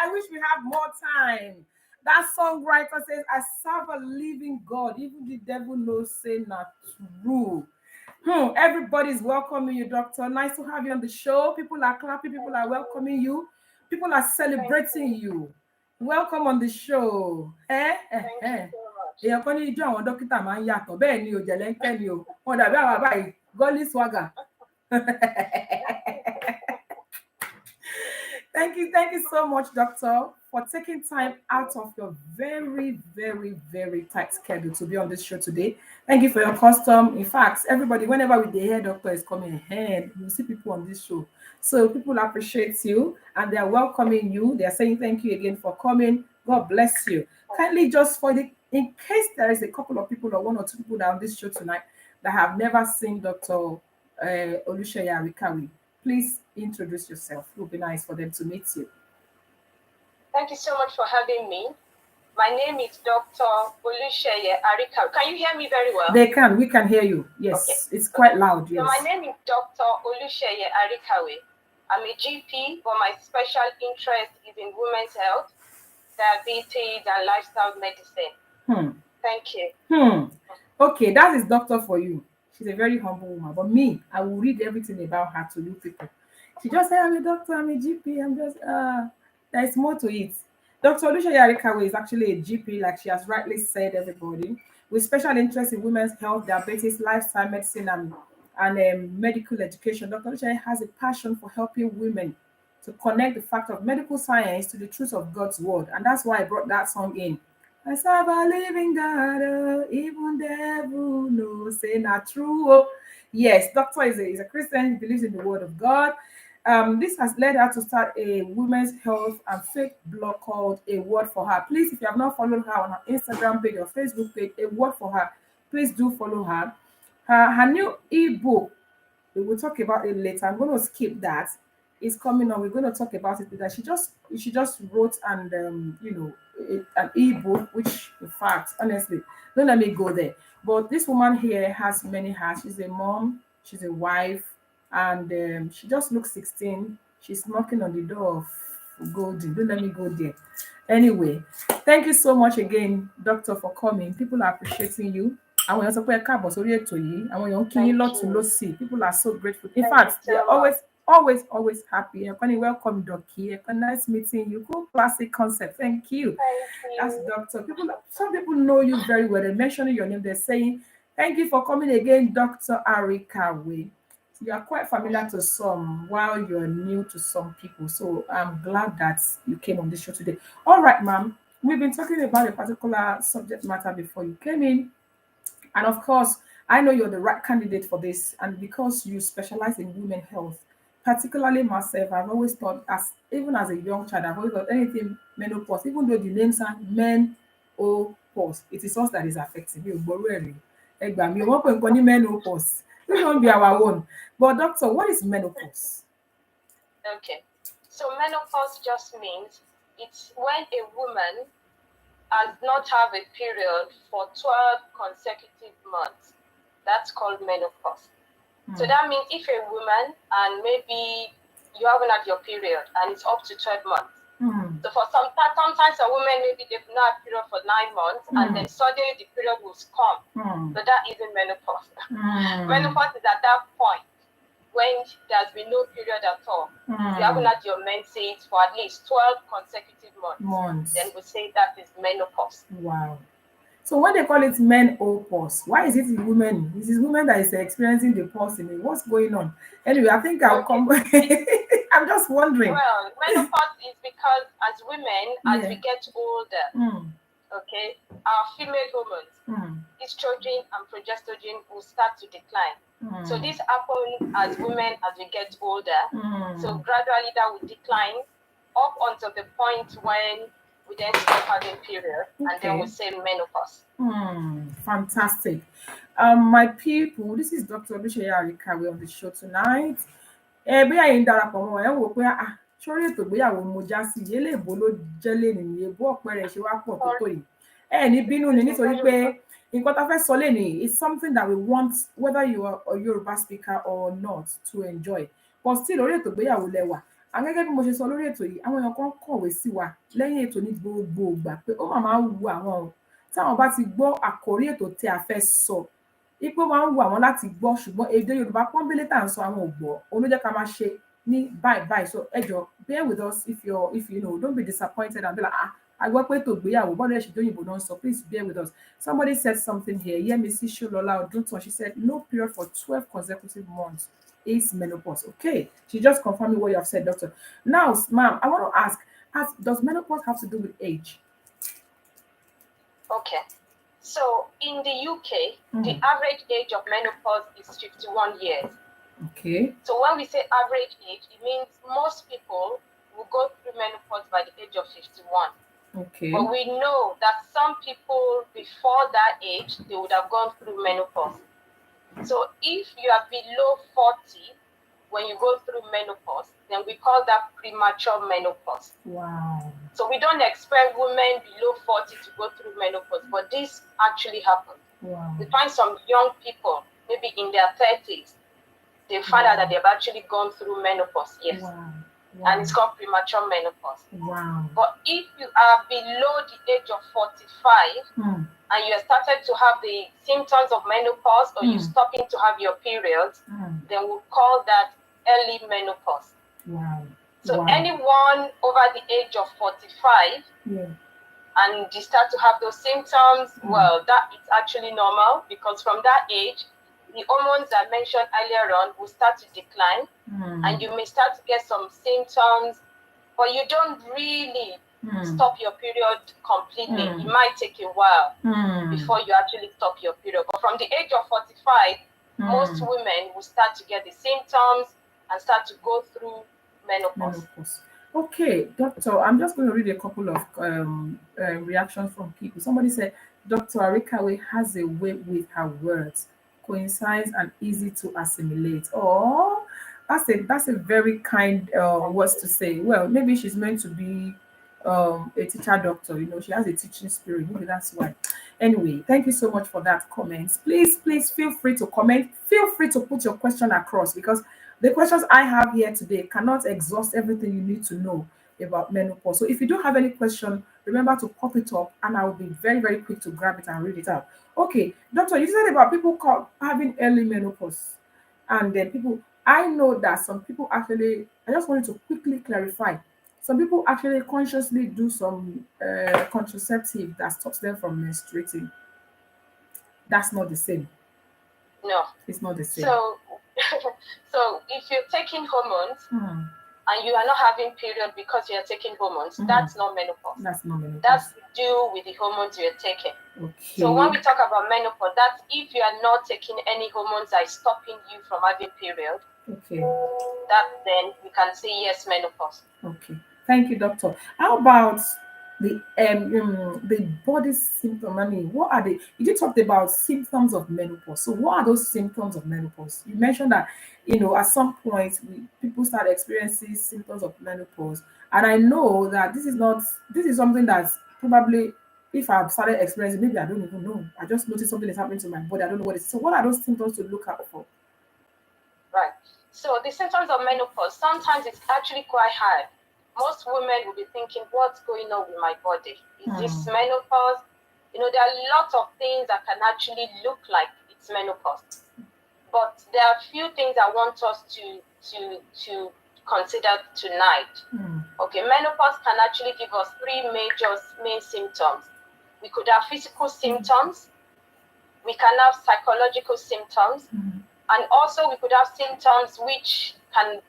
I wish we have more time. That songwriter says, I serve a living God. Even the devil knows say not true. Everybody's welcoming you, doctor. Nice to have you on the show. People are clapping, people are welcoming you, people are celebrating you. Welcome on the show. Èèyàn kan ní ijó àwọn dókítà máa ń yàtọ̀ bẹ́ẹ̀ ni ò jẹ̀lẹ́ńkẹ́ ni o wọn dàbí àwọn àbáyé gọ́lí swagger. Thank you so much, doctor, for taking time out of your very, very, very tight schedule to be on this show today. Thank you for your custom. In fact, everybody, whenever we hear doctor is coming ahead, you see people on this show. So people appreciate you and they are welcoming you. They are saying thank you again for coming. God bless you. Kindly just in case there is a couple of people or one or two people that are on this show tonight that have never seen Dr. Oluseyi Arikawi, please introduce yourself. It would be nice for them to meet you. Thank you so much for having me. My name is Dr. Olusheye Arika. Can you hear me very well? They can. We can hear you. Yes, okay. It's quite loud. Yes. So my name is Dr. Olusheye Arikawe. I'm a GP, but my special interest is in women's health, diabetes, and lifestyle medicine. Thank you. Okay, that is doctor for you. She's a very humble woman. But me, I will read everything about her to you people. She just said, I'm a doctor, I'm a GP, I'm just, there's more to it. Dr. Olusheye Arikawe is actually a GP, like she has rightly said, everybody, with special interest in women's health, diabetes, lifestyle medicine, and medical education. Dr. Olusheye has a passion for helping women to connect the fact of medical science to the truth of God's word. And that's why I brought that song in. I serve a living God, even devil knows, say not true. Oh. Yes, doctor is a Christian, he believes in the word of God. This has led her to start a women's health and faith blog called A Word for Her. Please, if you have not followed her on her Instagram page or Facebook page, A Word for Her, please do follow her. Her new ebook, we will talk about it later. I'm going to skip that. It's coming on. We're going to talk about it later. She just wrote and an ebook, which in fact, honestly, don't let me go there. But this woman here has many hats. She's a mom, she's a wife, and she just looks 16. She's knocking on the door of golden. Don't let me go there. Anyway, thank you so much again, doctor, for coming. People are appreciating you. Àwọn èèyàn sọ pé ẹ káàbọ̀ sórí ètò yìí. Àwọn èèyàn ń kí yín lọ́tùn lósì. People are so grateful. In fact, they are always happy. Ẹ̀kọ́ni, welcome, Doki. Ẹ̀kọ́ni, nice meeting you. Cool classic concept. Thank you. That's doctor. Some people know you very well. They're mentioning your name. They're saying, thank you for coming again, Dr. Arikawe. You are quite familiar to some while you're new to some people. So I'm glad that you came on this show today. All right, ma'am. We've been talking about a particular subject matter before you came in. And of course, I know you're the right candidate for this. And because you specialize in women health, particularly myself, I've always thought, even as a young child, I've always thought anything menopause, even though the names are menopause, it is us that is affecting you. Menopause. This won't be our own. But doctor, what is menopause? Okay. So menopause just means it's when a woman has not have a period for 12 consecutive months. That's called menopause. So that means if a woman and maybe you haven't had your period and it's up to 12 months. So for sometimes a woman maybe they've not had period for 9 months and then suddenly the period will come. So that isn't menopause. Menopause is at that point when there's been no period at all. You haven't had your menses for at least 12 consecutive months. Then we say that is menopause. Wow. So when they call it menopause, why is it in women? This is women that is experiencing the pause in it. What's going on? Anyway, I think I'll come. I'm just wondering. Well, menopause is because as women, as we get older, okay, our female hormones, estrogen and progesterone will start to decline. So this happens as women as we get older. So gradually that will decline up until the point when we then start having period, and then we say menopause. Fantastic. My people, this is Dr. Olusheye Arikawe on the show tonight. Bí àyè ń darapọ̀ mọ́ ẹ̀ ń wò pé sórí ètò ìgbéyàwó mo já sí ilé ìbò ló jẹ́ lénìí èbó ọ̀pẹ rẹ̀ ṣe wá pọ̀ tó yìí. Ní bínú ni nítorí pé nǹkan tá a fẹ́ sọ lénìí is something that we want whether you are a Yoruba speaker or not to enjoy. But still lórí ètò ìgbéyàwó lẹ́wà. Gẹ́gẹ́ bí mo ṣe sọ lórí ètò yìí, àwọn èèyàn kan kọ̀wé sí wa lẹ́yìn ètò ní gbogbo ìgbà pé ó máa ń wu àwọn o táwọn bá ti gbọ́ àkórí ètò tí a fẹ́ sọ ipò máa ń wu àwọn láti gbọ́ ṣùgbọ́n èdè Yorùbá pọ́nbélé tá à ń sọ àwọn ò gbọ́ olójẹ́ ká máa ṣe ní báyìí so ẹ jọ̀ọ́ bear with us if you know don't be disappointed and be like I gbọ́ pé ètò ìgbéyàwó bọ́dọ̀ ẹ̀ ṣe tó yìnbó náà sọ please bear with us. Somebody said something here. Yemisi Sholola Odunton, she said no period for 12 consecutive months is menopause. Okay, she just confirmed what you have said, doctor. Now, ma'am, I want to ask, does menopause have to do with age? Okay, so in the UK, the average age of menopause is 51 years. Okay. So when we say average age, it means most people will go through menopause by the age of 51. Okay. But we know that some people before that age, they would have gone through menopause. So if you are below 40 when you go through menopause, then we call that premature menopause. Wow. So we don't expect women below 40 to go through menopause, but this actually happens. Wow. We find some young people, maybe in their 30s, they find out that they've actually gone through menopause. Yes. Wow. And it's called premature menopause. Wow. But if you are below the age of 45 and you have started to have the symptoms of menopause, or you're stopping to have your periods, then we'll call that early menopause. Wow. So anyone over the age of 45 and you start to have those symptoms, well, that is actually normal, because from that age, the hormones I mentioned earlier on will start to decline, and you may start to get some symptoms, but you don't really stop your period completely. It might take a while before you actually stop your period. But from the age of 45, most women will start to get the symptoms and start to go through menopause. Okay, doctor, I'm just going to read a couple of reactions from people. Somebody said, Dr. Arikawe has a way with her words, coincides and easy to assimilate. Oh, that's a very kind words to say. Well, maybe she's meant to be a teacher doctor. She has a teaching spirit. Maybe that's why. Anyway, thank you so much for that comment. Please feel free to comment. Feel free to put your question across, because the questions I have here today cannot exhaust everything you need to know about menopause. So if you do have any question, remember to pop it up and I will be very, very quick to grab it and read it out. Okay, doctor, you said about people having early menopause. And then I know that some people actually, I just wanted to quickly clarify, some people actually consciously do some contraceptive that stops them from menstruating. That's not the same. No. It's not the same. So if you're taking hormones and you are not having period because you're taking hormones, that's not menopause. That's not menopause. That's to do with the hormones you're taking. Okay. So when we talk about menopause, that's if you are not taking any hormones that is stopping you from having period. Okay. Then we can say yes, menopause. Okay. Thank you, doctor. How about the body symptom? I mean, what are they? You talked about symptoms of menopause. So what are those symptoms of menopause? You mentioned that at some point people start experiencing symptoms of menopause, and I know that this is something that's probably, if I've started experiencing, maybe I don't even know. I just noticed something is happening to my body. I don't know what it is. So what are those symptoms to look out for? Right. So the symptoms of menopause, sometimes it's actually quite hard. Most women will be thinking, what's going on with my body? Is this menopause? There are lots of things that can actually look like it's menopause. But there are a few things I want us to consider tonight. Okay, menopause can actually give us three main symptoms. We could have physical symptoms, we can have psychological symptoms, and also we could have symptoms which can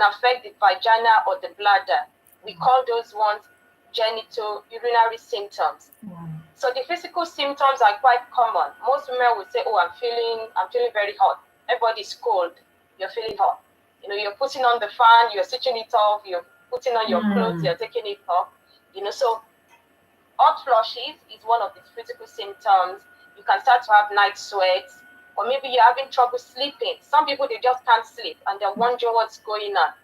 affect the vagina or the bladder. We call those ones genital urinary symptoms. So the physical symptoms are quite common. Most women will say, oh, I'm feeling very hot. Everybody's cold. You're feeling hot. You're putting on the fan, you're switching it off, you're putting on your clothes, you're taking it off. So hot flushes is one of the physical symptoms. You can start to have night sweats, or maybe you're having trouble sleeping. Some people, they just can't sleep and they're wondering what's going on.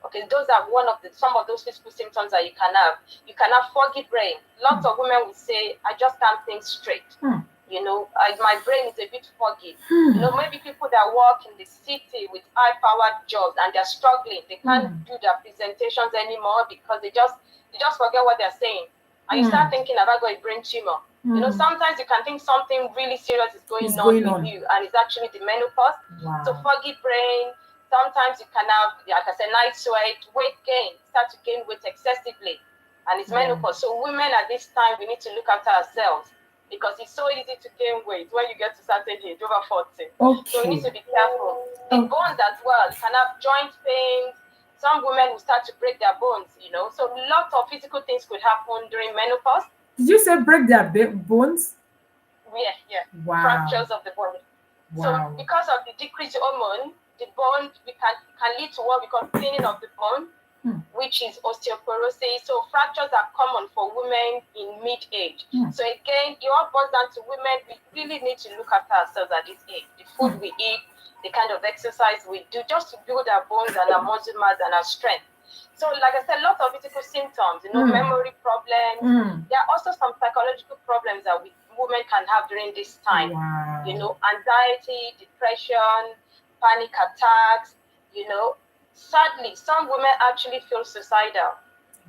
Okay, those are some of those physical symptoms that you can have. You can have foggy brain. Lots of women will say, I just can't think straight. My brain is a bit foggy. Maybe people that work in the city with high-powered jobs and they're struggling. They can't do their presentations anymore because they just forget what they're saying. And you start thinking, have I got a brain tumor? Sometimes you can think something really serious is going on with you, and it's actually the menopause. Wow. So foggy brain. Sometimes you can have, like I said, night sweat, weight gain, start to gain weight excessively, and it's menopause. So women at this time, we need to look after ourselves, because it's so easy to gain weight when you get to certain age, over 40. Okay. So we need to be careful. The bones as well, you can have joint pains. Some women will start to break their bones, So lots of physical things could happen during menopause. Did you say break their bones? Yeah. Wow. Fractures of the bone. Wow. So because of the decreased hormone, the bone can lead to what we call thinning of the bone, which is osteoporosis. So fractures are common for women in mid-age. So again, it all boils down to women. We really need to look after ourselves at this age. The food we eat, the kind of exercise we do, just to build our bones and our muscle mass and our strength. So, like I said, lots of physical symptoms, memory problems. There are also some psychological problems that women can have during this time. Wow. Anxiety, depression, panic attacks. Sadly, some women actually feel suicidal.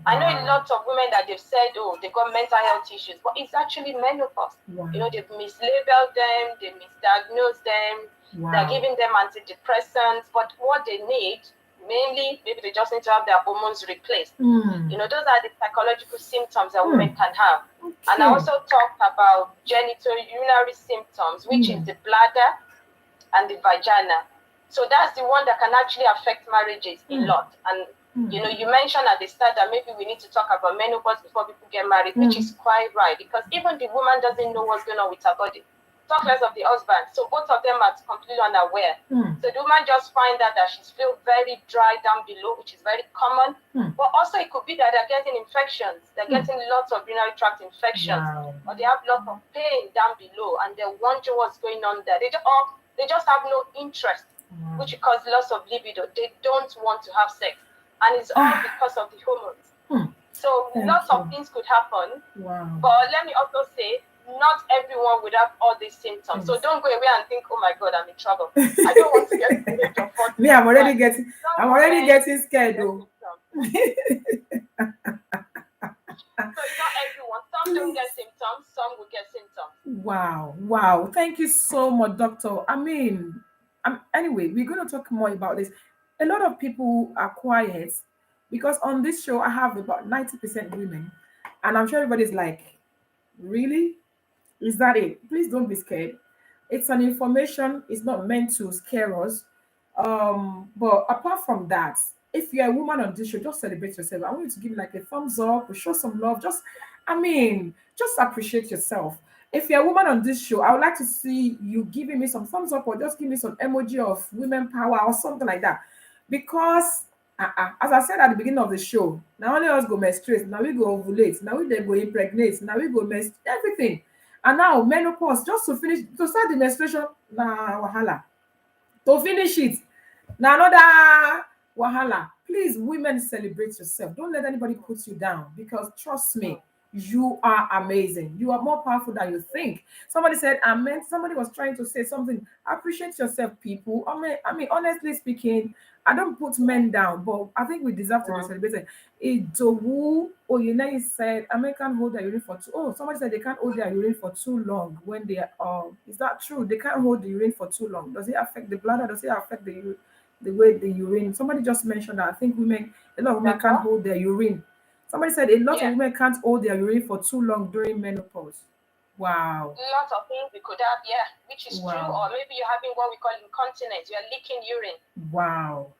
I know a lot of women that they've said, oh, they've got mental health issues, but it's actually menopause. They've mislabeled them, they misdiagnosed them, they're giving them antidepressants, but what they need, mainly, maybe they just need to have their hormones replaced. Those are the psychological symptoms that women can have. Okay. And I also talked about genitourinary symptoms, which is the bladder and the vagina. So that's the one that can actually affect marriages a lot. And you mentioned at the start that maybe we need to talk about menopause before people get married, which is quite right, because even the woman doesn't know what's going on with her body. Talk less of the husband. So both of them are completely unaware. So the woman just finds out that she's feel very dry down below, which is very common. But also it could be that they're getting infections. They're getting lots of urinary tract infections. Or they have lots of pain down below and they're wondering what's going on there. They just have no interest, which causes loss of libido. They don't want to have sex. And it's all because of the hormones. So lots of things could happen. But let me also say, not everyone would have all these symptoms. So don't go away and think, oh my God, I'm in trouble. I don't want to get to the age of 40. Me, I'm already getting scared though. So it's not everyone. Some don't get symptoms, some will get symptoms. Wow. Thank you so much, doctor. Anyway, we're going to talk more about this. A lot of people are quiet because on this show, I have about 90% women. And I'm sure everybody's like, really? Is that it? Please don't be scared. It's an information, it's not meant to scare us. But apart from that, if you're a woman on this show, just celebrate yourself. I want you to give me like a thumbs up or show some love. Just appreciate yourself. If you're a woman on this show, I would like to see you giving me some thumbs up or just give me some emoji of women power or something like that. Because as I said at the beginning of the show, now only us go menstruate, now we go ovulate, now we then go impregnate, now we go everything. And now menopause, just to start the menstruation, wahala. To finish it, now another wahala. Please, women, celebrate yourself. Don't let anybody put you down because trust me, you are amazing. You are more powerful than you think. Somebody said, amen. Somebody was trying to say something. Appreciate yourself, people. Honestly speaking, I don't put men down, but I think we deserve to be celebrated. Idowu Oyinai said, a man can't hold their urine for too. Oh, somebody said they can't hold their urine for too long when they are. Is that true? They can't hold the urine for too long. Does it affect the bladder? Does it affect the way the urine? Somebody just mentioned that. I think a lot of women can't hold their urine. Somebody said a lot of women can't hold their urine for too long during menopause. Wow. Lots of things we could have, which is true. Or maybe you're having what we call incontinence. You're leaking urine. Wow.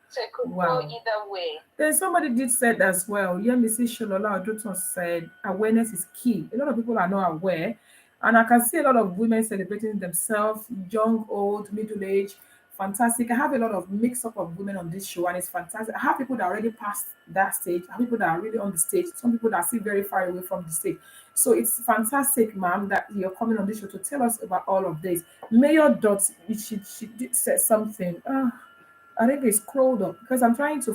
So it could go either way. Then somebody did said as well. Yemisi Sholola Oduton said awareness is key. A lot of people are not aware. And I can see a lot of women celebrating themselves, young, old, middle-aged. Fantastic. I have a lot of mix-up of women on this show, and it's fantastic. I have people that already passed that stage. I have people that are really on the stage. Some people that are still very far away from the stage. So it's fantastic, ma'am, that you're coming on this show to tell us about all of this. Mayor Dot, she did say something. I think it's scrolled up because I'm trying to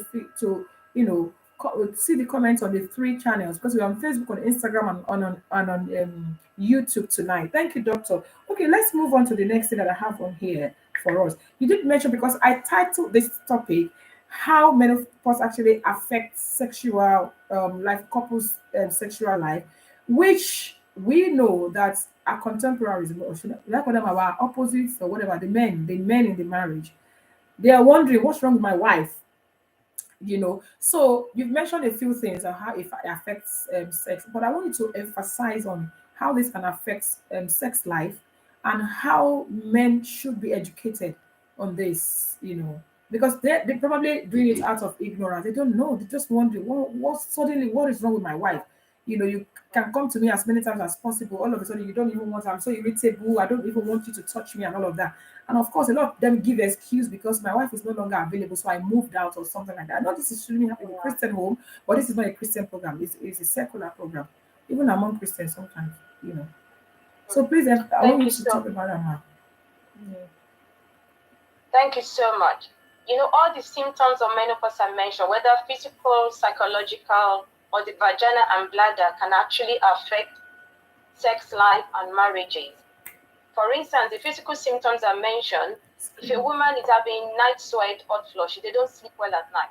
see the comments on the 3 channels because we're on Facebook, on Instagram, and on YouTube tonight. Thank you, Doctor. Okay, let's move on to the next thing that I have on here for us. You did mention, because I titled this topic, how menopause actually affects sexual life, couples' sexual life, which we know that our contemporaries, or should I call them our opposites or whatever, the men in the marriage, they are wondering what's wrong with my wife. So you've mentioned a few things on how it affects sex, but I want you to emphasize on how this can affect sex life and how men should be educated on this, because they're probably doing it out of ignorance. They don't know. They just wonder what is wrong with my wife. You can come to me as many times as possible. All of a sudden, you don't even want. I'm so irritable. I don't even want you to touch me and all of that. And of course, a lot of them give excuse because my wife is no longer available, so I moved out or something like that. I know this is really happening in a Christian home, but this is not a Christian program. It's a secular program, even among Christians sometimes. So please, I want you to talk about that, ma'am. Thank you so much. all the symptoms of menopause I mentioned, whether physical, psychological, or the vagina and bladder, can actually affect sex life and marriages. For instance, the physical symptoms I mentioned, if a woman is having night sweat, hot flush, they don't sleep well at night.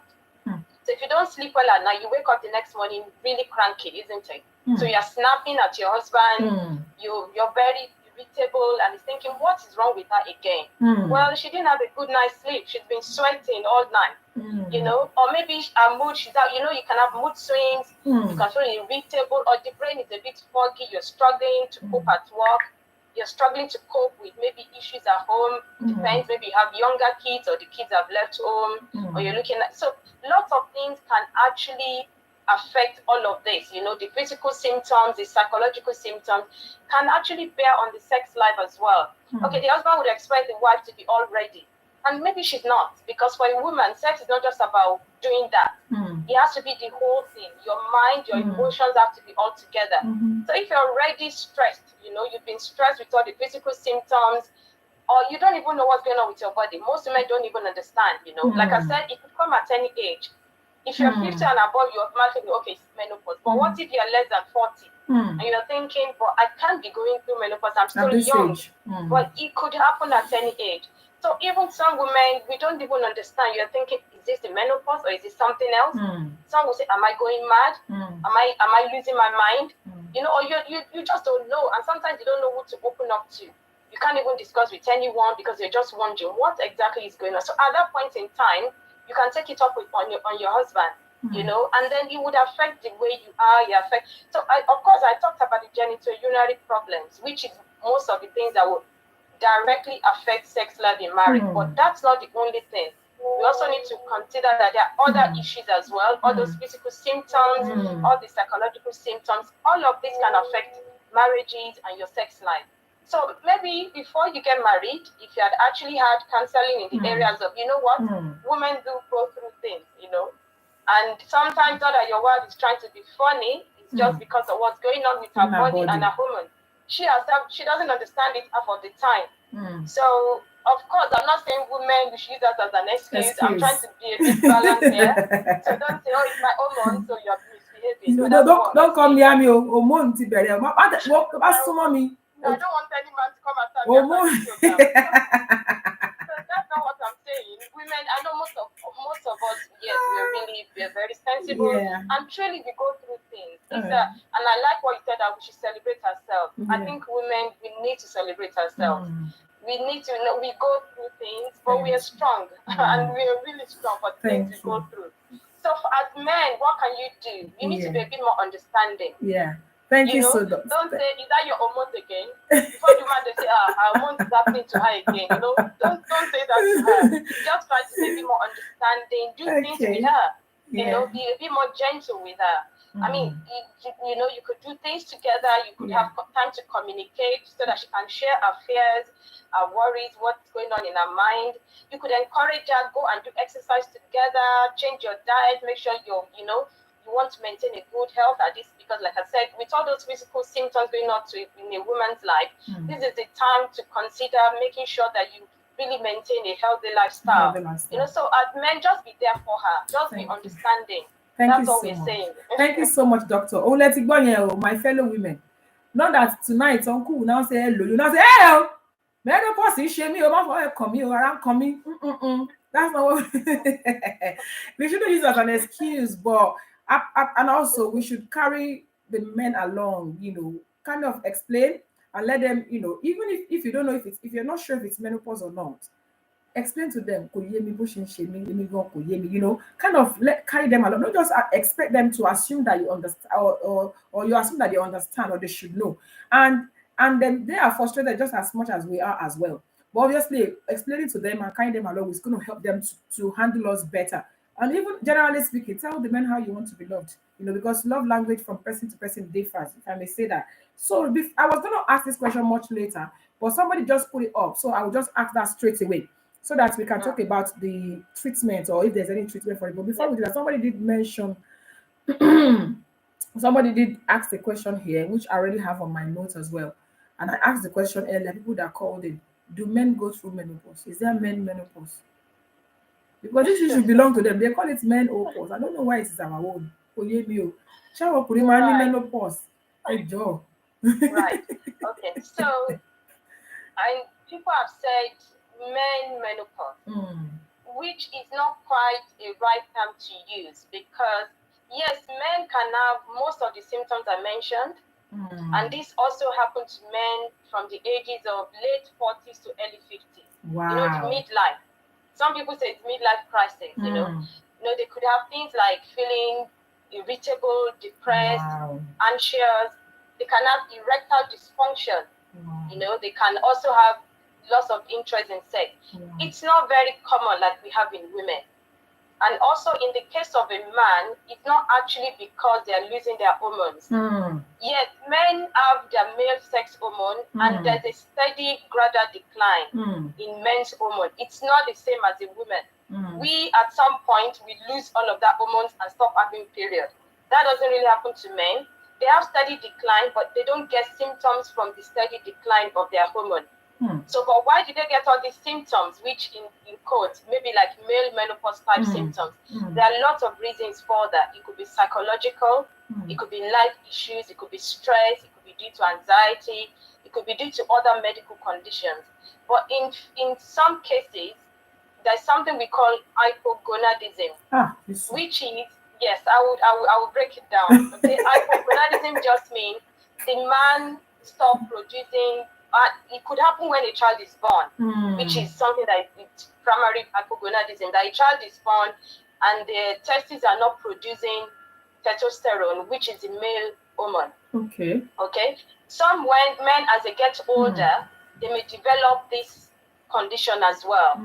So if you don't sleep well at night, you wake up the next morning really cranky, isn't it? So you're snapping at your husband, you're very irritable, and he's thinking, what is wrong with her again? Well, she didn't have a good night's sleep. She's been sweating all night, or maybe her mood, she's out, you can have mood swings, you can feel irritable, or the brain is a bit foggy, you're struggling to cope at work, you're struggling to cope with maybe issues at home, depends, maybe you have younger kids or the kids have left home, or you're looking at, so lots of things can actually affect all of this. The physical symptoms, the psychological symptoms can actually bear on the sex life as well. Okay, the husband would expect the wife to be all ready, and maybe she's not, because for a woman, sex is not just about doing that. It has to be the whole thing. Your mind, your emotions have to be all together. So if you're already stressed, you've been stressed with all the physical symptoms, or you don't even know what's going on with your body. Most women don't even understand, Like I said, it could come at any age. If you're 50 and above, you're automatically, okay, it's menopause. But what if you're less than 40? And you're thinking, but I can't be going through menopause, I'm still young. But it could happen at any age. So even some women, we don't even understand. You're thinking, is this the menopause or is it something else? Some will say, am I going mad? Am I losing my mind? Or you just don't know. And sometimes you don't know who to open up to. You can't even discuss with anyone because you're just wondering what exactly is going on. So at that point in time, you can take it up on your husband, and then it would affect the way you are. So of course, I talked about the genitourinary problems, which is most of the things that will directly affect sex life in marriage. But that's not the only thing. We also need to consider that there are other issues as well, all those physical symptoms, all the psychological symptoms, all of this can affect marriages and your sex life. So maybe before you get married, if you had actually had counseling in the areas of, women do go through things, and sometimes not that your wife is trying to be funny, it's just because of what's going on with her body and her hormone. She herself, she doesn't understand it half of the time. So, of course, I'm not saying women, we should use that as an excuse. I'm trying to be a bit balanced here. So don't say, oh, it's my hormone, so you're misbehaving. Don't come near me, hormone ti bẹ̀rẹ̀. Mommy. I don't want any man to come and tell me. So that's not what I'm saying. Women, I know most of us, yes, we're very sensible, and truly we go through things. And I like what you said, that we should celebrate ourselves. I think women, we need to celebrate ourselves. We need to know we go through things, but we are strong, and we are really strong for the things we go through. So as men, what can you do? You need to be a bit more understanding. Thank you so much. Don't say, is that your hormones again? Before the man, they say, her hormones is happening to her again. Don't say that to her. Just try to be a bit more understanding. Do things with her. Be a bit more gentle with her. I mean, you could do things together. You could have time to communicate so that she can share her fears, her worries, what's going on in her mind. You could encourage her, go and do exercise together, change your diet, make sure you want to maintain a good health at this, because like I said, with all those physical symptoms going on in a woman's life, this is the time to consider making sure that you really maintain a healthy lifestyle. So as men, just be there for her, just be understanding. That's all we're saying. Thank you so much, Doctor. Oh, let's go here, my fellow women. Not that tonight, Uncle will now say hello. You now say, hey, menopause is shaming, around coming. That's not what we shouldn't use as an excuse, but and also we should carry the men along, kind of explain and let them, even if you don't know if you're not sure if it's menopause or not, explain to them, kind of carry them along. Don't just expect them to assume that you understand, or you assume that they understand or they should know. And then they are frustrated just as much as we are as well. But obviously, explaining to them and carrying them along is going to help them to handle us better. And even generally speaking, tell the men how you want to be loved, because love language from person to person differs, if I may say that. So I was going to ask this question much later, but somebody just put it up. So I will just ask that straight away so that we can talk about the treatment, or if there's any treatment for it. But before we do that, somebody did mention, somebody did ask the question here, which I already have on my notes as well. And I asked the question earlier, people that called in, do men go through menopause? Is there men menopause? Because this should belong to them. They call it menopause. I don't know why it is our own. Ṣáwọn ọkùnrin máa ń ní menopause. Ẹ jọ̀ọ́. Right. Okay. So, people have said men menopause, which is not quite a right term to use because yes, men can have most of the symptoms I mentioned, and this also happens to men from the ages of late 40s to early 50s. Wow. You know, the midlife. Some people say it's midlife crisis. You know, they could have things like feeling irritable, depressed, anxious. They can have erectile dysfunction. You know, they can also have loss of interest in sex. It's not very common like we have in women. And also in the case of a man, it's not actually because they're losing their hormones. Yes, men have their male sex hormone and there's a steady gradual decline in men's hormone. It's not the same as in women. We, at some point, we lose all of that hormones and stop having period. That doesn't really happen to men. They have steady decline, but they don't get symptoms from the steady decline of their hormone. So, but why did they get all these symptoms, which in quotes, maybe like male menopause type symptoms? There are lots of reasons for that. It could be psychological, it could be life issues, it could be stress, it could be due to anxiety, it could be due to other medical conditions. But in some cases, there's something we call hypogonadism, which is, yes, I will break it down. Okay, hypogonadism just means the man stopped producing. It could happen when a child is born, which is something that it's primary hypogonadism, that a child is born and the testes are not producing testosterone, which is the male hormone. Okay. Some men, as they get older, they may develop this condition as well.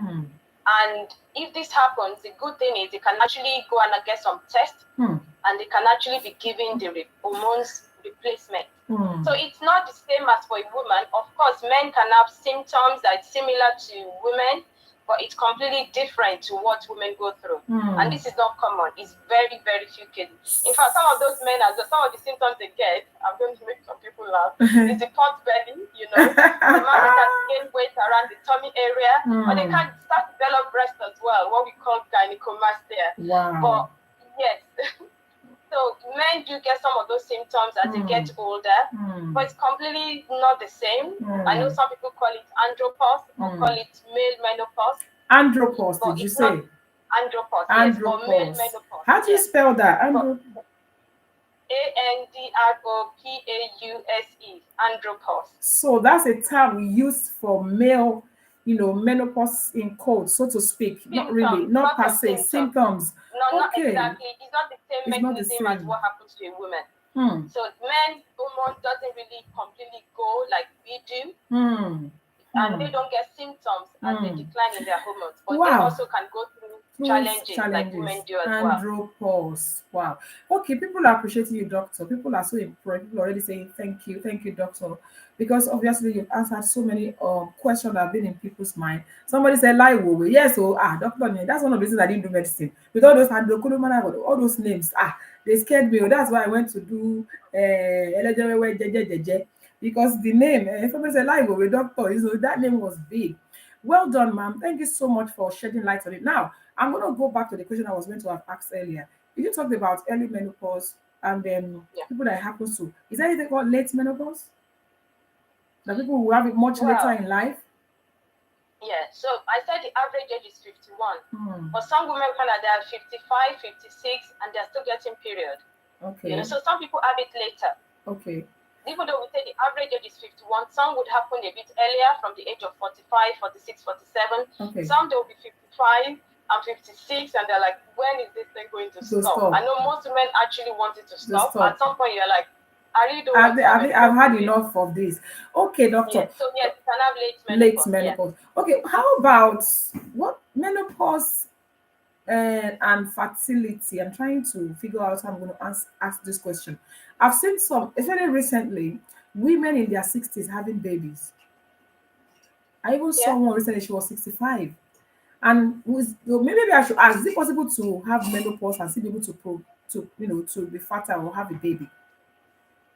And if this happens, the good thing is they can actually go and get some tests and they can actually be given the hormones replacement. So it's not the same as for a woman. Of course, men can have symptoms that's similar to women, but it's completely different to what women go through. And this is not common. It's very, very few cases. In fact, some of those men, some of the symptoms they get, I'm going to make some people laugh, is the pot belly, you know. The man can gain weight around the tummy area, but they can start to develop breast as well, what we call gynecomastia. But yes, so men do get some of those symptoms as they get older, but it's completely not the same. I know some people call it andropause or call it male menopause. Andropause, did you say? Andropause, yes, or male menopause. How do you spell that? Andropause, andropause. So that's a term we use for male, menopause in quotes, so to speak. Symptoms, not really, not per se, symptoms. No, not exactly. It's not the same mechanism as what happens to a woman. So men's hormone doesn't really completely go like we do. And they don't get symptoms as they decline in their hormones. But they also can go through challenges like women do as well. Andropause. Wow. Okay, people are appreciating you, doctor. People are so impressed. People are already saying thank you, doctor. Because obviously you've answered so many questions that have been in people's mind. Somebody said Laiwo. Yes, doctor, that's one of the reasons I didn't do medicine. With all those all those names, they scared me. That's why I went to do because the name, somebody said Laiwo, doctor, so that name was big. Well done, ma'am. Thank you so much for shedding light on it. Now, I'm going to go back to the question I was going to have asked earlier. You talked about early menopause and then people that it happens to. Is there anything called late menopause? The people who have it much later in life? Yeah, so I said the average age is 51. But some women they are 55, 56, and they're still getting period. Okay. So some people have it later. Okay. Even though we say the average age is 51, some would happen a bit earlier from the age of 45, 46, 47. Okay. Some they will be 55 and 56, and they're like, when is this thing going to stop? I know most women actually want it to stop. At some point, you're like, I really don't want to. I've had enough of this. Okay, doctor. Yes, so yes, you can have late menopause. Okay, how about what menopause and fertility? I'm trying to figure out how I'm going to ask this question. I've seen some, especially recently, women in their 60s having babies. I even saw one recently, she was 65. And maybe I should ask, is it possible to have menopause and still be able to be fertile or have a baby?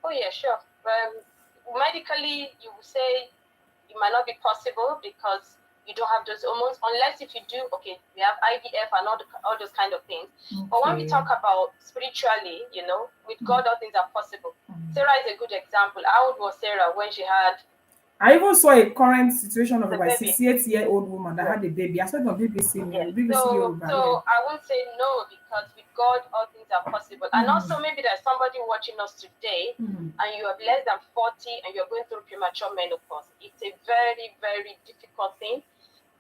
Oh yeah, sure. Medically, you would say it might not be possible because you don't have those hormones, unless if you do, okay, we have IVF and all those kind of things. Okay. But when we talk about spiritually, with God, all things are possible. Sarah is a good example. How old was Sarah when she had? I even saw a current situation of a baby. 68-year-old woman that had a baby. I saw it on BBC. Yes. BBC Yoruba. So I won't say no, because with God all things are possible. And also maybe there's somebody watching us today and you are less than 40 and you're going through premature menopause. It's a very, very difficult thing,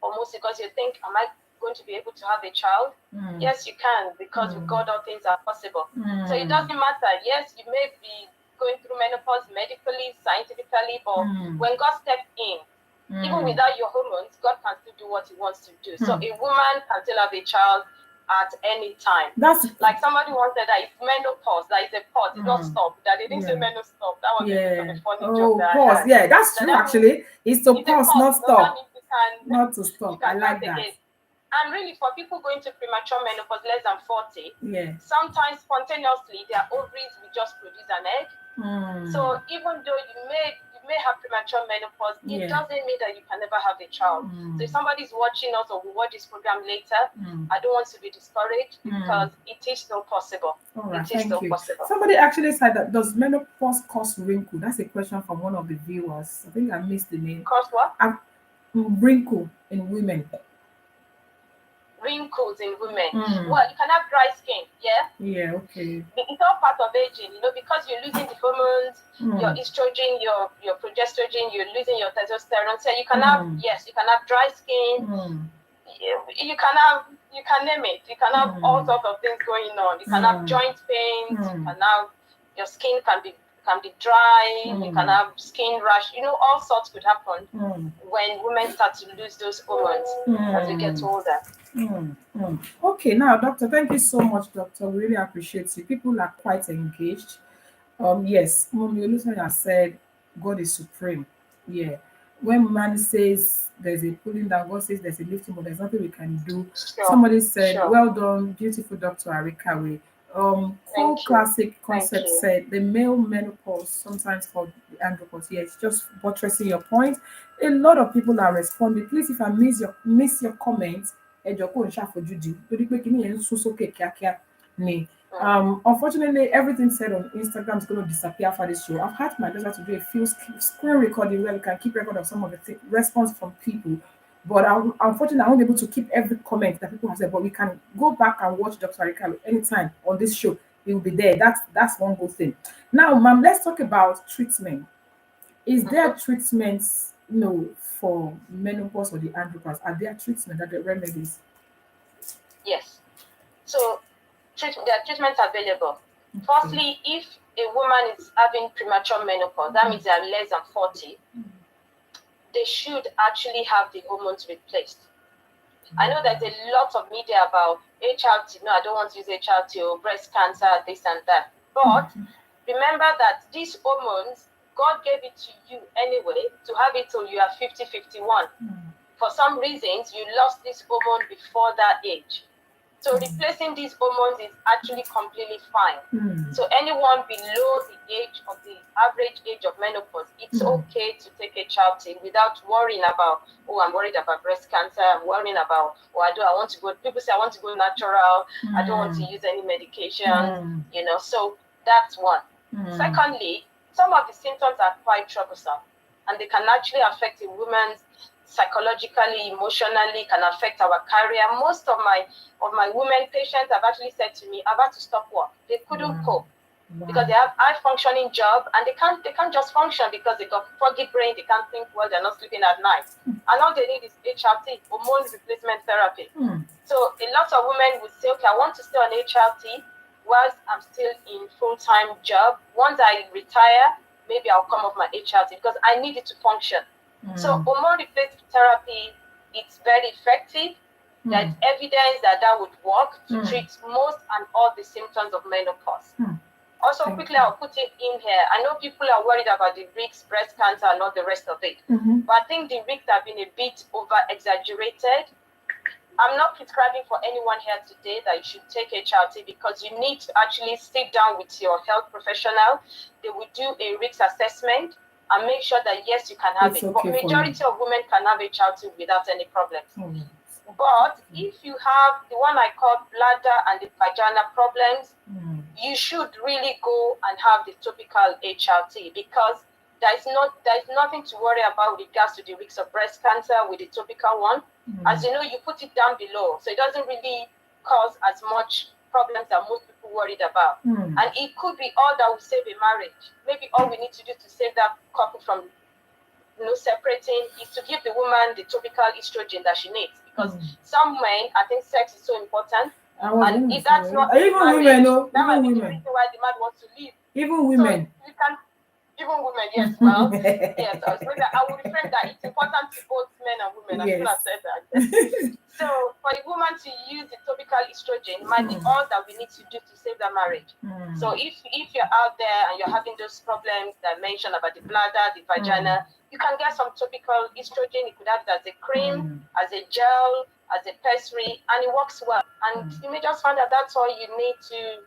almost because you think, am I going to be able to have a child? Yes, you can, because with God all things are possible. So it doesn't matter. Yes, you may be going through menopause medically, scientifically, but when God steps in, even without your hormones, God can still do what he wants to do. So a woman can still have a child at any time. That's like somebody once said that it's menopause, that is a pause, it's not stop. That they didn't say menopause stop. That was a funny joke. Pause. Yeah, that's true actually. It's to pause, not stop. Not to stop. I like that. Again. And really, for people going to premature menopause less than 40, sometimes spontaneously their ovaries will just produce an egg. So even though you may have premature menopause, it doesn't mean that you can never have a child. So if somebody's watching us or will watch this program later, I don't want to be discouraged, because it is still possible. All right, thank you. Somebody actually said that, does menopause cause wrinkle? That's a question from one of the viewers. I think I missed the name. Cause what? Wrinkle in women. Wrinkles in women. Well, you can have dry skin, Yeah, okay. It's all part of aging, because you're losing the hormones, your estrogen, your progesterone, you're losing your testosterone. So you can have, you can have dry skin. You can name it. You can have all sorts of things going on. You can have joint pains. You can have, your skin can be dry. You can have skin rash. All sorts could happen when women start to lose those hormones as they get older. Okay, now, doctor, thank you so much, doctor. We really appreciate you. People are quite engaged. Yes, Mommy Olusoya has said God is supreme. Yeah. When man says there's a pulling down, God says there's a lifting, but there's nothing we can do. Somebody said, well done, beautiful Dr. Arikawe. Cool Classic Concept said the male menopause, sometimes called andropause. Yeah, it's just buttressing your point. A lot of people are responding. Please, if I miss your comments, unfortunately, everything said on Instagram is going to disappear after this show. I've had my daughter to do a few screen recording where we can keep record of some of the response from people. But unfortunately, I won't be able to keep every comment that people have said. But we can go back and watch Dr. Arikawe anytime on this show. It will be there. That's one good thing. Now, ma'am, let's talk about treatment. Is there treatments, for menopause or the andropause? Are there treatments, are there remedies? Yes. So there are treatments available. Okay. Firstly, if a woman is having premature menopause, that means they are less than 40, they should actually have the hormones replaced. I know there's a lot of media about HRT. No, I don't want to use HRT or breast cancer, this and that. But remember that these hormones, God gave it to you anyway to have it till you are 50, 51. For some reasons, you lost this hormone before that age. So replacing these hormones is actually completely fine. So anyone below the age of the average age of menopause, it's okay to take HRT without worrying about, I'm worried about breast cancer, I'm worrying about, people say I want to go natural, I don't want to use any medication, so that's one. Secondly, some of the symptoms are quite troublesome, and they can actually affect a woman's psychologically, emotionally, can affect our career. Most of my women patients have actually said to me, I've had to stop work. They couldn't cope because they have high functioning job, and they can't just function because they got foggy brain, they can't think well, they're not sleeping at night. And all they need is HRT, hormone replacement therapy. So a lot of women would say, okay, I want to stay on HRT whilst I'm still in full-time job. Once I retire, maybe I'll come off my HRT because I need it to function. So hormone replacement therapy, it's very effective. There's evidence that would work to treat most and all the symptoms of menopause. Also, quickly, I'll put it in here. I know people are worried about the risks, breast cancer, and all the rest of it. But I think the risks have been a bit over-exaggerated. I'm not prescribing for anyone here today that you should take HRT because you need to actually sit down with your health professional. They will do a risk assessment. and make sure that yes, you can have It's it. okay But majority of women can have HRT without any problems. But if you have the one I call bladder and the vagina problems, you should really go and have the topical HRT, because there's nothing to worry about with regards to the risks of breast cancer with the topical one. As you know, you put it down below, so it doesn't really cause as much problems that most people worried about. And it could be all that will save a marriage. Maybe all we need to do to save that couple from separating is to give the woman the topical estrogen that she needs, because some men, I think sex is so important, and if that's not even women, that might be the reason why the man wants to leave. Even women. So you can, even women, yes. Well, yes. I would reframe that it's important to both men and women. I should have said that. So for the woman to use the topical estrogen might be all that we need to do to save that marriage. So if you're out there and you're having those problems that I mentioned about the bladder, the vagina, you can get some topical estrogen. You could have it as a cream, as a gel, as a pessary, and it works well. And you may just find that that's all you need to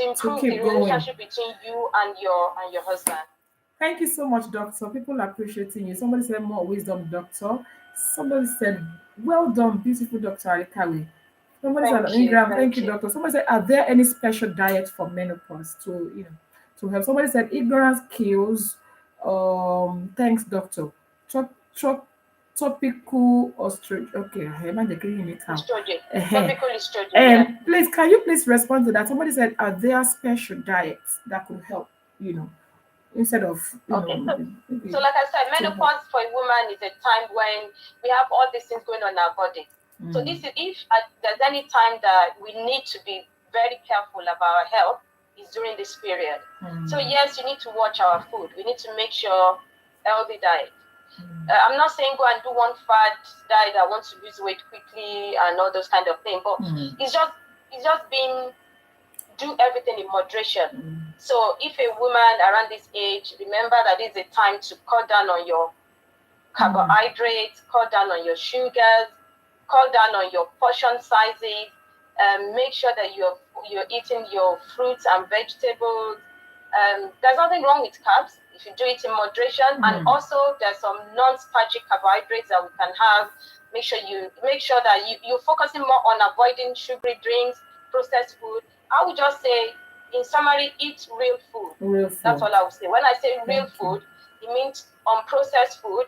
improve the relationship between you and your husband. Thank you so much, doctor. People are appreciating you. Somebody said more wisdom, doctor. Somebody said, well done, beautiful Dr. Arikawe. Somebody said, Ingram, thank you, doctor. Somebody said, are there any special diets for menopause to help? Somebody said, ignorance kills. Thanks, doctor. Topical estrogen. Okay, am I getting it out? Topical estrogen. Please, can you please respond to that? Somebody said, are there special diets that could help? Instead of so like I said, menopause for a woman is a time when we have all these things going on in our body. So this is, if there's any time that we need to be very careful about our health, is during this period. So yes, you need to watch our food. We need to make sure healthy diet. I'm not saying go and do one fad diet that wants to lose weight quickly and all those kind of things, but it's just being do everything in moderation. So if a woman around this age, remember that it's a time to cut down on your carbohydrates, cut down on your sugars, cut down on your portion sizes, make sure that you're eating your fruits and vegetables. There's nothing wrong with carbs if you do it in moderation. And also there's some non-starchy carbohydrates that we can have. Make sure that you're focusing more on avoiding sugary drinks, processed food. I would just say, in summary, eat real food. That's all I would say. When I say real food, it means unprocessed food.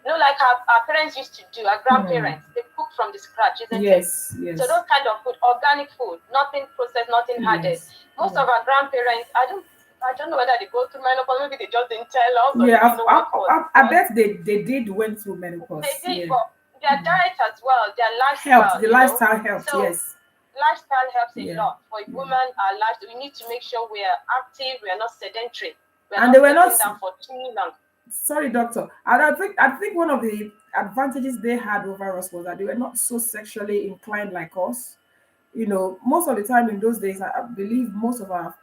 Like our parents used to do, our grandparents, they cook from the scratch, isn't it? Yes. So those kind of food, organic food, nothing processed, nothing added. Most of our grandparents, I don't know whether they go through menopause, maybe they just didn't tell us. I bet they did went through menopause. They did, but their diet as well, their lifestyle. Lifestyle helps, yes. Lifestyle helps a lot. For a woman, our lifestyle, we need to make sure we are active, we are not sedentary. And they were not down for too long. Sorry, doctor. I think one of the advantages they had over us was that they were not so sexually inclined like us. Most of the time in those days, I believe most of our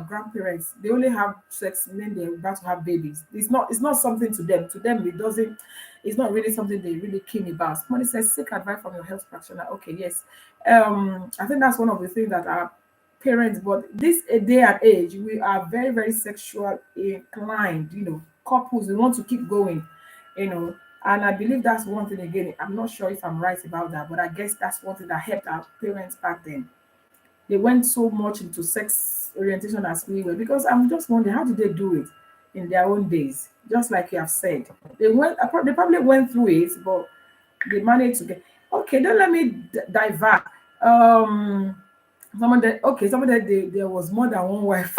grandparents, they only have sex when they're about to have babies. It's not something to them. To them, it's not really something they're really keen about. Somebody says, seek advice from your health practitioner. Okay, yes. I think that's one of the things that our parents, but this day and age, we are very, very sexual inclined, couples, we want to keep going, and I believe that's one thing. Again, I'm not sure if I'm right about that, but I guess that's one thing that helped our parents back then. They went so much into sex orientation as we were, because I'm just wondering, how did they do it in their own days? Just like you have said, they probably went through it, but they managed to get. Okay, don't let me divert. Someone that there was more than one wife.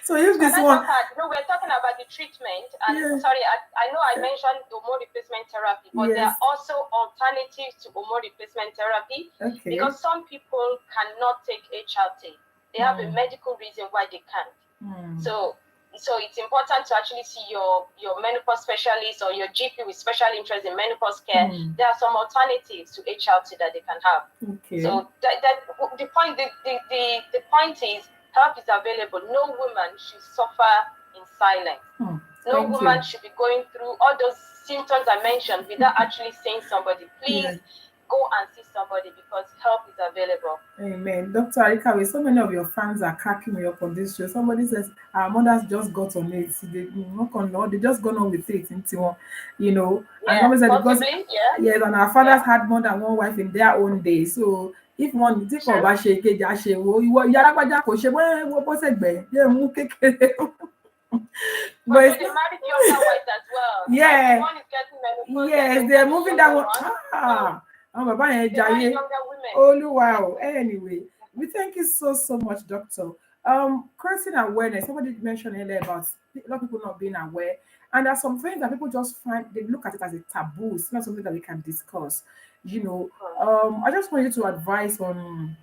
So if this one, we're talking about the treatment, and sorry, I know I mentioned hormone replacement therapy, but there are also alternatives to hormone replacement therapy, because some people cannot take HRT. They have a medical reason why they can't. So it's important to actually see your menopause specialist or your GP with special interest in menopause care. There are some alternatives to HRT that they can have. So the point is, help is available. No woman should suffer in silence. No woman should be going through all those symptoms I mentioned without actually seeing somebody. Please go and see somebody because help is available. Amen. Dr. Arikawe, so many of your fans are cracking me up on this show. Somebody says, our mothers just got on it. They knock on Lord, they just gone on with it until, you know. And somebody said, because, yes, and our fathers had more than one wife in their own day. So, if one think of a shake, a shake, Yarabaja, Koshe, what was it? But they married younger wives as well. Yeah. Like one is getting menopause. Yes, they're moving that one. Oh, wow. Anyway, we thank you so much, Doctor. Creating awareness. Somebody mentioned earlier about a lot of people not being aware. And there are some things that people just find, they look at it as a taboo. It's not something that we can discuss. You know, I just want you to advise on,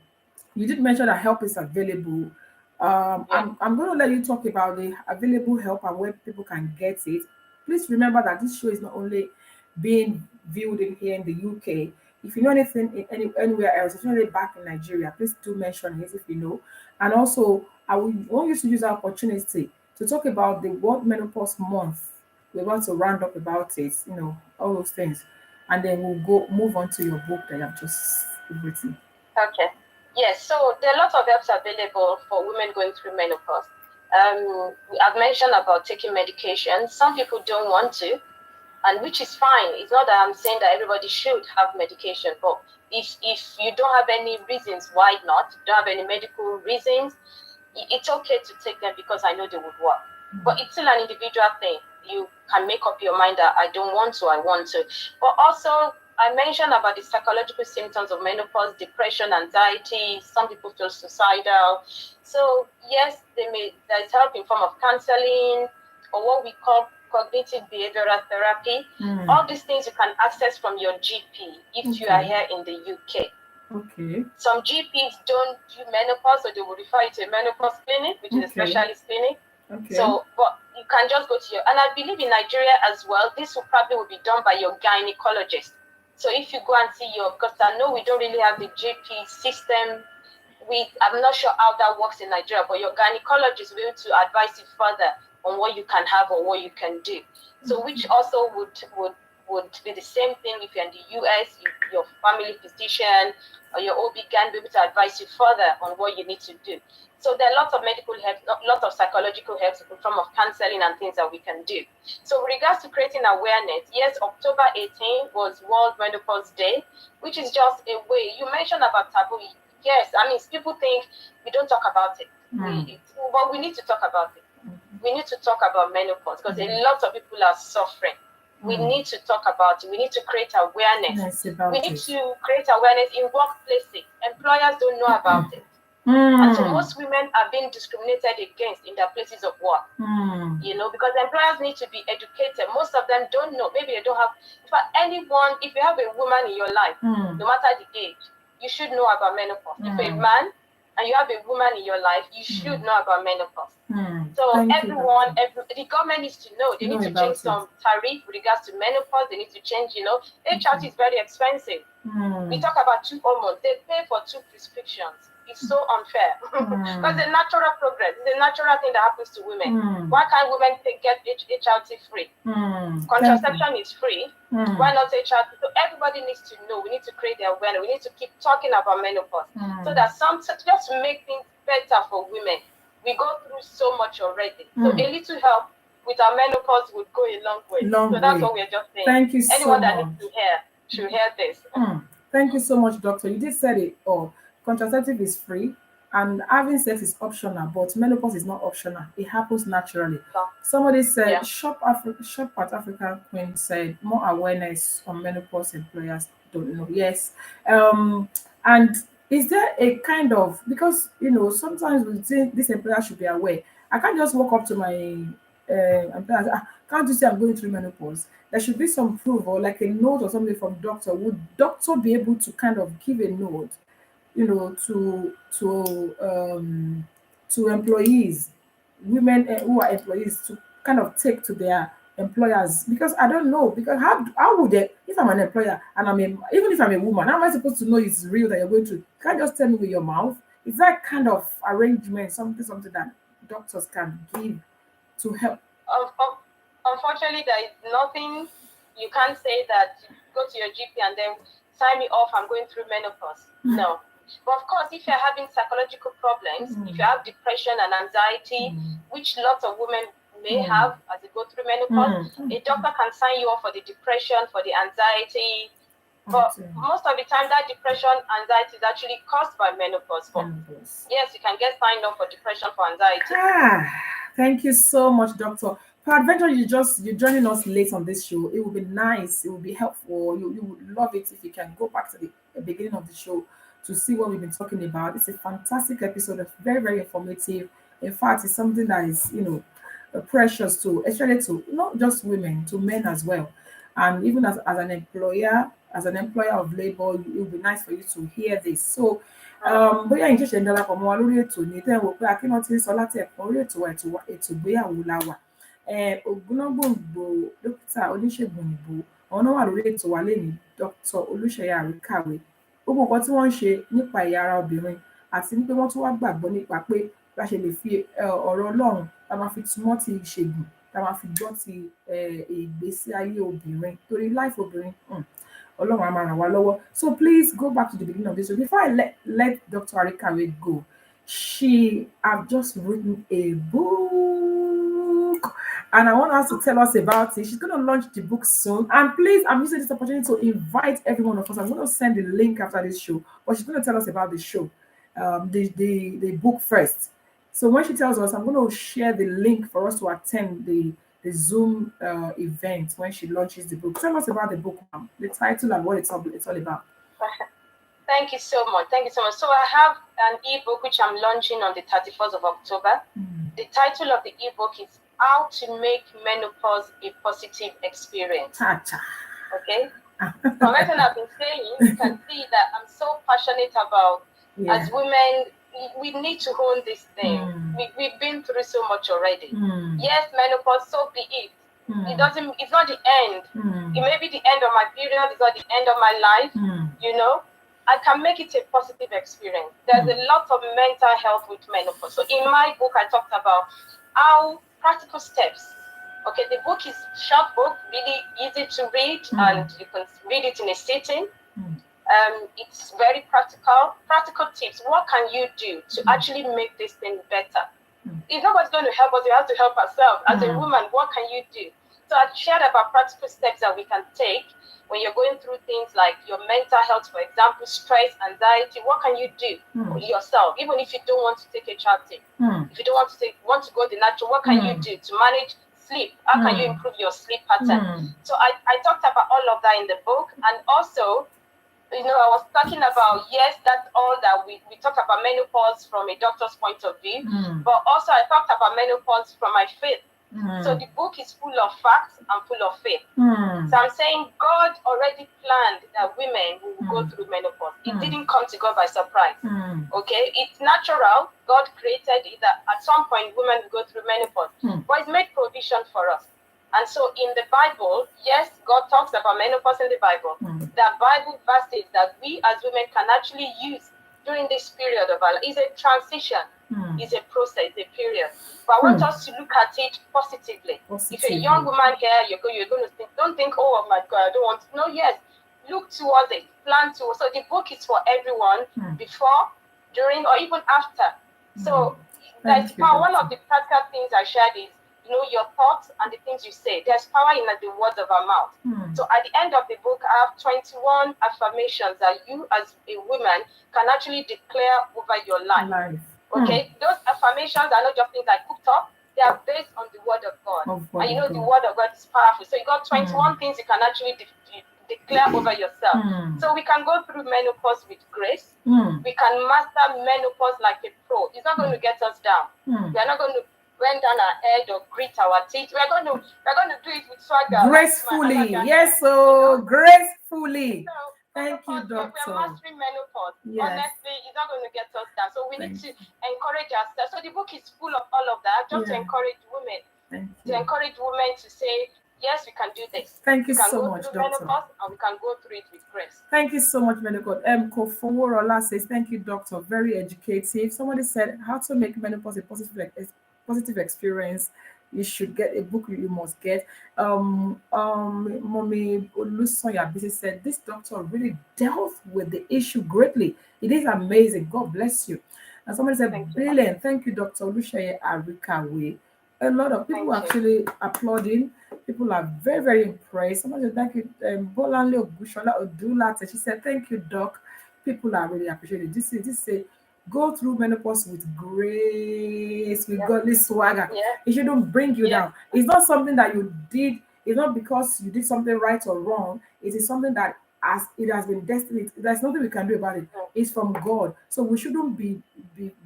you did mention that help is available. I'm going to let you talk about the available help and where people can get it. Please remember that this show is not only being viewed in here in the UK. If you know anything anywhere else, especially back in Nigeria, please do mention it if you know. And also, I want you to use our opportunity to talk about the World Menopause Month. We want to round up about it, you know, all those things. And then we'll move on to your book that you have just written. Okay. Yes, so there are lots of helps available for women going through menopause. I've mentioned about taking medication. Some people don't want to, and which is fine. It's not that I'm saying that everybody should have medication, but if you don't have any reasons why not, you don't have any medical reasons, it's okay to take them because I know they would work. But it's still an individual thing. You can make up your mind that I don't want to, I want to. But also, I mentioned about the psychological symptoms of menopause, depression, anxiety. Some people feel suicidal. So yes, there's help in form of counseling or what we call cognitive behavioral therapy. All these things you can access from your GP if you are here in the UK. Okay. Some GPs don't do menopause, so they will refer you to a menopause clinic, which is a specialist clinic. Okay. So, but you can just go to and I believe in Nigeria as well, this will probably be done by your gynecologist. So if you go and see because I know we don't really have the GP system. I'm not sure how that works in Nigeria, but your gynecologist will be able to advise you further on what you can have or what you can do. So which also would be the same thing if you're in the US, your family physician or your OB-GYN will be able to advise you further on what you need to do. So there are lots of medical help, lots of psychological help in form of counseling and things that we can do. So with regards to creating awareness, yes, October 18 was World Menopause Day, which is just a way. You mentioned about taboo. Yes, I mean, people think we don't talk about it. But we need to talk about it. We need to talk about menopause because a lot of people are suffering. We need to talk about it. We need to create awareness. We need to create awareness in workplaces. Employers don't know about it. And so most women are being discriminated against in their places of work. You know, because employers need to be educated. Most of them don't know. Maybe they don't have. If you have a woman in your life, no matter the age, you should know about menopause. If you're a man and you have a woman in your life, you should know about menopause. So the government needs to know. They need to change some tariff with regards to menopause. They need to change, HRT is very expensive. We talk about 2 hormones. They pay for 2 prescriptions. It's so unfair. Because the natural progress, it's a natural thing that happens to women. Why can't women get HRT free? Contraception is free. Why not HRT? So everybody needs to know. We need to create the awareness. We need to keep talking about menopause. So that just to make things better for women. We go through so much already. So a little help with our menopause would go a long way. That's what we're just saying. Thank you so much. Anyone that needs to hear should hear this. Thank you so much, Doctor. You did say it all. Contraceptive is free and having sex is optional, but menopause is not optional. It happens naturally. Somebody said, Shop at African Queen said, more awareness on menopause, employers don't know. Yes. And is there a kind of, because, sometimes we think this employer should be aware. I can't just walk up to my employer, can't you see I'm going through menopause? There should be some proof or like a note or something from doctor. Would doctor be able to kind of give a note, to employees, women who are employees, to kind of take to their employers? Because I don't know, because how would they, if I'm an employer and even if I'm a woman, how am I supposed to know it's real that you're going through? You can't just tell me with your mouth. Is that kind of arrangement something that doctors can give to help? Unfortunately, there is nothing. You can't say that you go to your GP and then sign me off, I'm going through menopause. No. But of course, if you're having psychological problems, if you have depression and anxiety, which lots of women may have as they go through menopause, a doctor can sign you off for the depression, for the anxiety. But most of the time, that depression, anxiety is actually caused by menopause. But yes, you can get signed off for depression, for anxiety. Thank you so much, Doctor. Peradventure, you're joining us late on this show. It would be nice. It would be helpful. You would love it if you can go back to the beginning of the show to see what we've been talking about. It's a fantastic episode. It's very, very informative. In fact, it's something that is, precious to, especially to not just women, to men as well. And even as an employer of labor, it would be nice for you to hear this. So, bóyá yín ṣẹ̀ṣẹ̀ ń darapọ̀ mọ́ wa lórí ètò ní tẹ́ ẹ wò pé akínà ti ń sọ láti ẹ̀kọ́ orí ètò ìgbéyàwó la wà. Ògúnnágbòǹgbò dókítà oníṣègùn òyìnbó àwọn náà wà lórí ètò wa lénìí, Dr. Olúṣèyí Àríkàwé. Gbogbo nǹkan tí wọ́n ń ṣe nípa ẹ̀yà ara obìnrin àti wípé wọ́n tún wá gbàgbọ́ nípa pé bá ṣe lè fi ọ̀rọ̀ Ọlọ́run tá máa fi túmọ̀ ti ìṣègùn tá máa fi gbọ́ ti ìgbésí ayé obìnrin torí life obìnrin Ọlọ́run á máa ràn wá lọ́wọ́. So please go back to the beginning of this. So before I let Dr. Arikawe go, she have just written a book, and I want her to tell us about it. She's going to launch the book soon. And please, I'm using this opportunity to invite every one of us. I'm going to send the link after this show, but she's going to tell us about the show, the book first. So when she tells us, I'm going to share the link for us to attend the Zoom event when she launches the book. Tell us about the book, ma'am, the title and what it's all about. Thank you so much. Thank you so much. So I have an ebook which I'm launching on the 31st of October. The title of the ebook is How to Make Menopause a Positive Experience. Okay? From everything I've been saying, you can see that I'm so passionate about, as women, we need to own this thing. We've been through so much already. Yes, menopause, so be it. It's not the end. It may be the end of my period, it's not the end of my life, I can make it a positive experience. There's a lot of mental health with menopause. So in my book, I talked about how practical steps. Okay, the book is a short book, really easy to read, and you can read it in a sitting. It's very practical tips. What can you do to actually make this thing better? If nobody's going to help us, we have to help ourselves. As a woman, what can you do? So I shared about practical steps that we can take when you're going through things like your mental health, for example, stress, anxiety. What can you do yourself? Even if you don't want to take a child tip, if you don't want to go the natural, what can you do to manage sleep? How can you improve your sleep pattern? So I talked about all of that in the book. And also, I was talking about, yes, that's all that we talked about menopause from a doctor's point of view, but also I talked about menopause from my faith. So the book is full of facts and full of faith. So I'm saying God already planned that women will go through menopause. It didn't come to God by surprise. Okay, it's natural. God created it that at some point women will go through menopause, but He's made provision for us. And so in the Bible, yes, God talks about menopause in the Bible. There are Bible verses that we as women can actually use during this period of our life. It's a transition. It's a process, a period. But I want us to look at it positively. If a young woman here, you're going to think, don't think, oh my God, I don't want to. No, yes, look towards it, plan to. So the book is for everyone, before, during, or even after. So that's one of the practical things I shared is, your thoughts and the things you say. There's power in the words of our mouth. So at the end of the book, I have 21 affirmations that you as a woman can actually declare over your life. Okay? Those affirmations are not just things I cooked up. They are based on the word of God. And the word of God is powerful. So you got 21 things you can actually declare over yourself. So we can go through menopause with grace. We can master menopause like a pro. It's not going to get us down. We are not going to bend down our head or grit our teeth. We're going to do it with swagger. Gracefully. Yes, so gracefully. Thank you, Doctor. We're mastering menopause. Honestly, it's not going to get us down. So we need to encourage ourselves. So the book is full of all of that, just to encourage women. To encourage women to say, yes, we can do this. Thank you so much, Doctor. Menopause, and we can go through it with grace. Thank you so much, Menopause. Kofoworola says, thank you, Doctor. Very educative. Somebody said, how to make menopause a positive experience. you should get a book you must get. Mommy Olusoya Bisi said this doctor really dealt with the issue greatly. It is amazing. God bless you. And somebody said, brilliant. Thank you, Dr. Olusoya Arikawe. A lot of people actually applauding. People are very, very impressed. Somebody said, thank you, Bolanle Ogushola Odulate. She said, thank you, Doc. People are really appreciating. This is go through menopause with grace, with godly swagger. It shouldn't bring you down. It's not something that you did. It's not because you did something right or wrong. It is something that as it has been destined. There's nothing we can do about it. It's from God. So we shouldn't be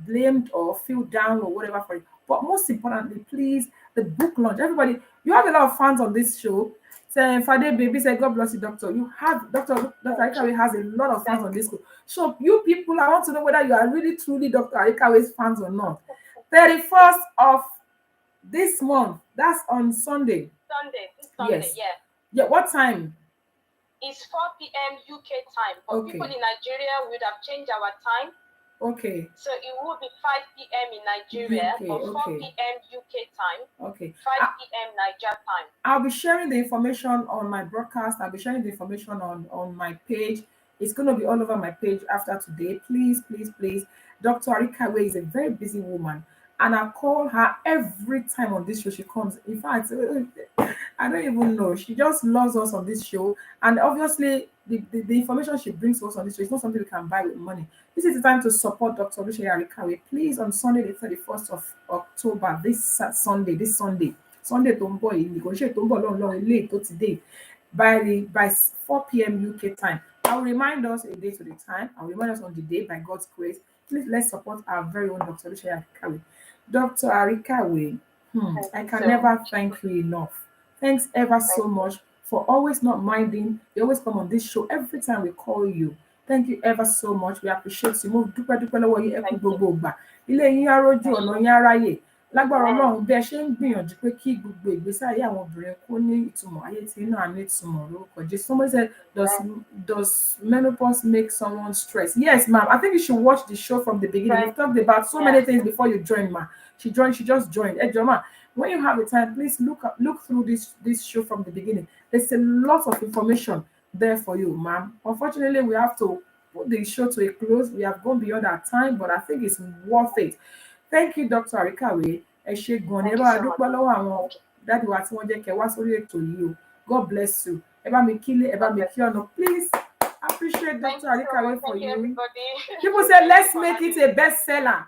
blamed or feel down or whatever for it. But most importantly, please, the book launch. Everybody, you have a lot of fans on this show. Say, Fade Baby said, God bless you, doctor. You have Dr. Arikawe has a lot of fans on this show. So you people, I want to know whether you are really truly Dr. Arikawe's fans or not. 31st of this month. That's on Sunday. This Sunday, yes. Yeah, what time? It's 4 p.m. UK time. But people in Nigeria would have changed our time. Okay. So it will be 5 p.m. in Nigeria, but 4 p.m. UK time. 5 p.m. Niger time. I'll be sharing the information on my broadcast. I'll be sharing the information on my page. It's going to be all over my page after today. Please, please, please. Dr. Arikawe is a very busy woman. And I call her every time on this show she comes. In fact, I don't even know. She just loves us on this show. And obviously, the information she brings to us on this show is not something we can buy with money. This is the time to support Dr. Olusoya Arikawe. Please, on Sunday, the 31st of October, this Sunday, Tombo, negotiate Tombo long late today, by 4 p.m. UK time. I'll remind us a day to the time. I'll remind us on the day by God's grace. Please let's support our very own Dr. Olusoya Arikawe. Dr. Arikawe, I can never thank you enough. Thanks ever so much for always not minding. You always come on this show every time we call you. Thank you ever so much. We appreciate you. Mo dúpẹ́ lọ́wọ́ yín ẹ kú gbogbo ìgbà. Ilé yín á rójú ọ̀nà yín á ráyè. Lágbára Ọlọ́run bí ẹ ṣe ń gbìyànjú pé kí gbogbo ìgbésí ayé àwọn obìnrin kó ní ìtumọ̀ ayé tí inú àní ìtumọ̀ lórúkọ Jésù. Somebody said, does menopause make someone stressed? Yes, ma'am. I think you should watch the show from the beginning. We talked about so many things before you joined, ma'am. She just joined. Hey, Joma, when you have the time, please look through this show from the beginning. There's a lot of information there for you, ma'am. Unfortunately, we have to put the show to a close. We have gone beyond our time, but I think it's worth it. Thank you, Dr. Arikawe. Ẹ ṣé gan ni. Ẹ bá dúpẹ́ lọ́wọ́ àwọn dáàdì wa tí wọ́n jẹ́ kẹ́ wá sórí ètò yìí o. God bless you. Ẹ bá mi kílé, ẹ bá mi kí ọ̀nà. Please appreciate Dr. Arikawe for you. People say, let's make it a bestseller.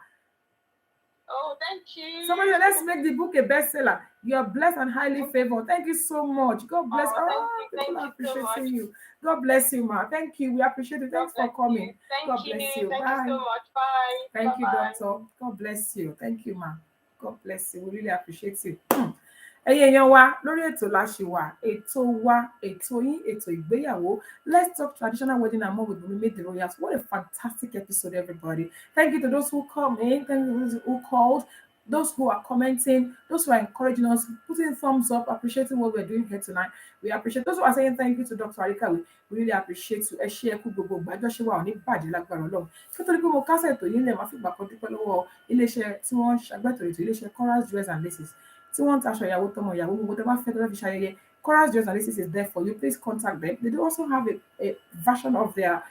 Oh, thank you. Somebody, let's make the book a bestseller. You are blessed and highly favored. Thank you so much. God bless. People appreciate you. God bless you, ma. Thank you. We appreciate it. Thanks for coming. God bless you. Thank you so much. Bye. Thank you, doctor. God bless you. Thank you, ma. God bless you. We really appreciate you. Ẹ̀yin èèyàn wa lórí ètò láṣìwà ètò wa ètò yín ètò ìgbéyàwó. Let's talk traditional wedding and more with Bumi Made the Royals. What a fantastic episode, everybody. Thank you to those who come in, thank you to those who called, those who are commenting, those who are encouraging us, putting thumbs up, appreciating what we're doing here tonight. We appreciate those who are saying thank you to Dr. Arikawe. We really appreciate you. Ẹ ṣé ẹ kú gbogbo ìgbà àjọṣe wa ò ní bàjẹ́ lágbára Ọlọ́run. Kí tó ní pé mo kásẹ̀ ètò yìí lẹ̀ máa fi gbà kan dúpẹ́ lọ́wọ́ iléeṣẹ́ tí wọ́n ṣàgbàtọ̀ ètò iléeṣẹ́ Chorus Jewels and Laces. Tí wọ́n ń taṣọ ìyàwó tọmọ ìyàwó gbogbo tó bá fẹ́ tó fi ṣayẹyẹ. Chorus Jewels and Laces is there for you. Please contact them. They do also have a version of their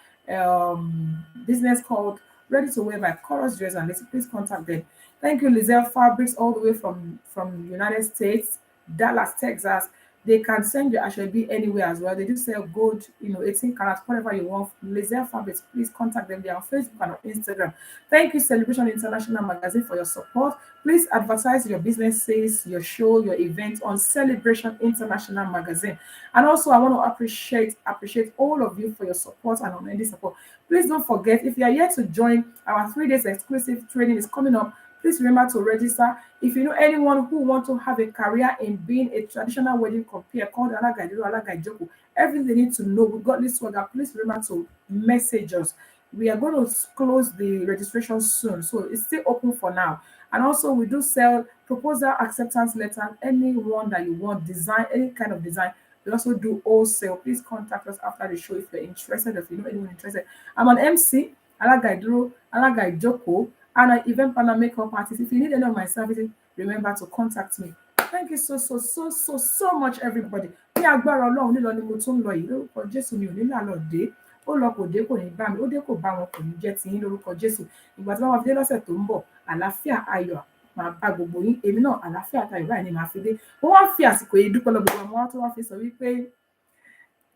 business called Ready to Wear by Chorus Jewels and Laces. Please contact them. Thank you, Lizelle Fabrics, all the way from United States, Dallas, Texas. They can send your Ashobi anywhere as well. They do sell gold, 18 carats, whatever you want. Lizelle Fabrics, please contact them. They are on Facebook and on Instagram. Thank you, Celebration International Magazine, for your support. Please advertise your businesses, your show, your event on Celebration International Magazine. And also, I want to appreciate all of you for your support and unending support. Please don't forget, if you are yet to join, our 3 days exclusive training is coming up. Please remember to register. If you know anyone who wants to have a career in being a traditional wedding compere called Alagaijoko, everything they need to know, we got this swagger. Please remember to message us. We are going to close the registration soon, so it's still open for now. And also, we do sell proposal acceptance letter, anyone that you want, design, any kind of design. We also do wholesale. Please contact us after the show if you're interested, if you know anyone interested. I'm an MC, Alagaijoko, and an event planner makeup artist. If you need any of my services, remember to contact me. Thank you so much, everybody. Ní agbára Ọlọ́run nílọ ni mo tún lọ yìí lórúkọ Jésù mi ò ní lálọ́ dé. Ó lọ kò dé kò ní bá mi, ó dé kò bá wọn kò ní jẹ́ tiyín lórúkọ Jésù. Ìgbà tí wọ́n máa fi dé lọ́sẹ̀ tó ń bọ̀, àlàáfíà ayọ̀ máa bá gbogbo yín. Èmi náà àlàáfíà àtayọ̀ báyìí ni màá fi dé. Mo wá fi àsìkò yìí dúpẹ́ lọ gbogbo àwọn tó wá fi sọ wípé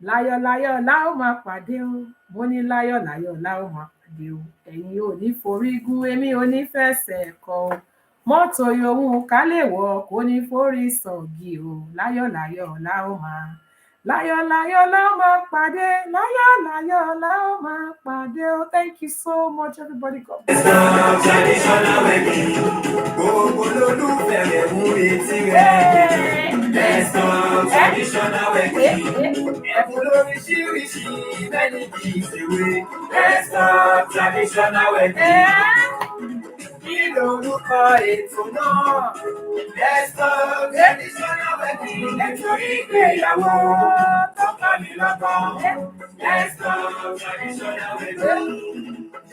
láyọ̀ la ó máa pàdé o. Mo ní láyọ̀ la ó máa pàdé o. Ẹ̀yin ò ní forí gún, èmi ò ní fẹsẹ̀ kọ o. Mọ́tò yòówù ká lè wọ̀ kò ní forí sọ̀gì o. Láyọ̀ la ó máa pàdé. Láyọ̀ la ó máa pàdé o. Thank you so much, everybody. God bless you. Traditional wedding. Gbogbo olólùfẹ́ rẹ̀ mú etí rẹ̀. Let's talk traditional wedding. Ẹ̀bùn lóríṣiríṣi many things away. Let's talk traditional wedding. Kí lorúkọ ètò náà? Let's talk traditional wedding. Nítorí ìgbéyàwó tó kọ́ mi lọ́gbọ́n. Let's talk traditional wedding.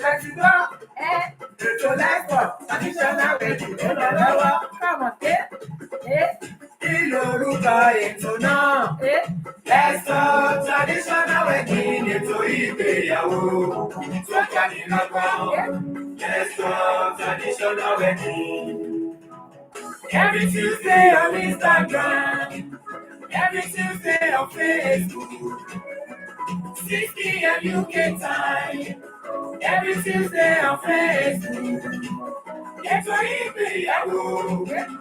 Ṣètìgbọ́ ètò Let's talk traditional wedding ló lọ lọ́wọ́. Come on, Kí lorúkọ ètò náà? Let's talk traditional wedding. Ètò ìgbéyàwó tó kọ́ mi lọ́gbọ́n. Let's talk traditional wedding. Every Tuesday on Instagram, every Tuesday on Facebook, 6 p.m. UK time, every Tuesday on Facebook. Ètò ìgbéyàwó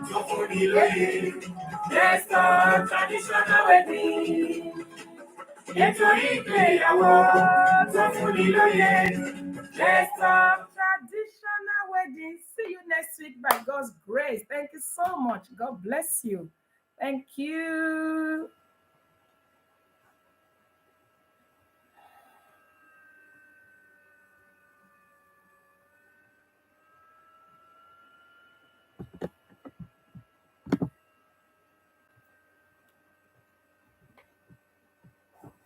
tó fún ni lóye. Let's talk traditional wedding. Ètò ìgbéyàwó tó fún ni lóye. Let's talk traditional wedding. See you next week by God's grace. Thank you so much. God bless you. Thank you.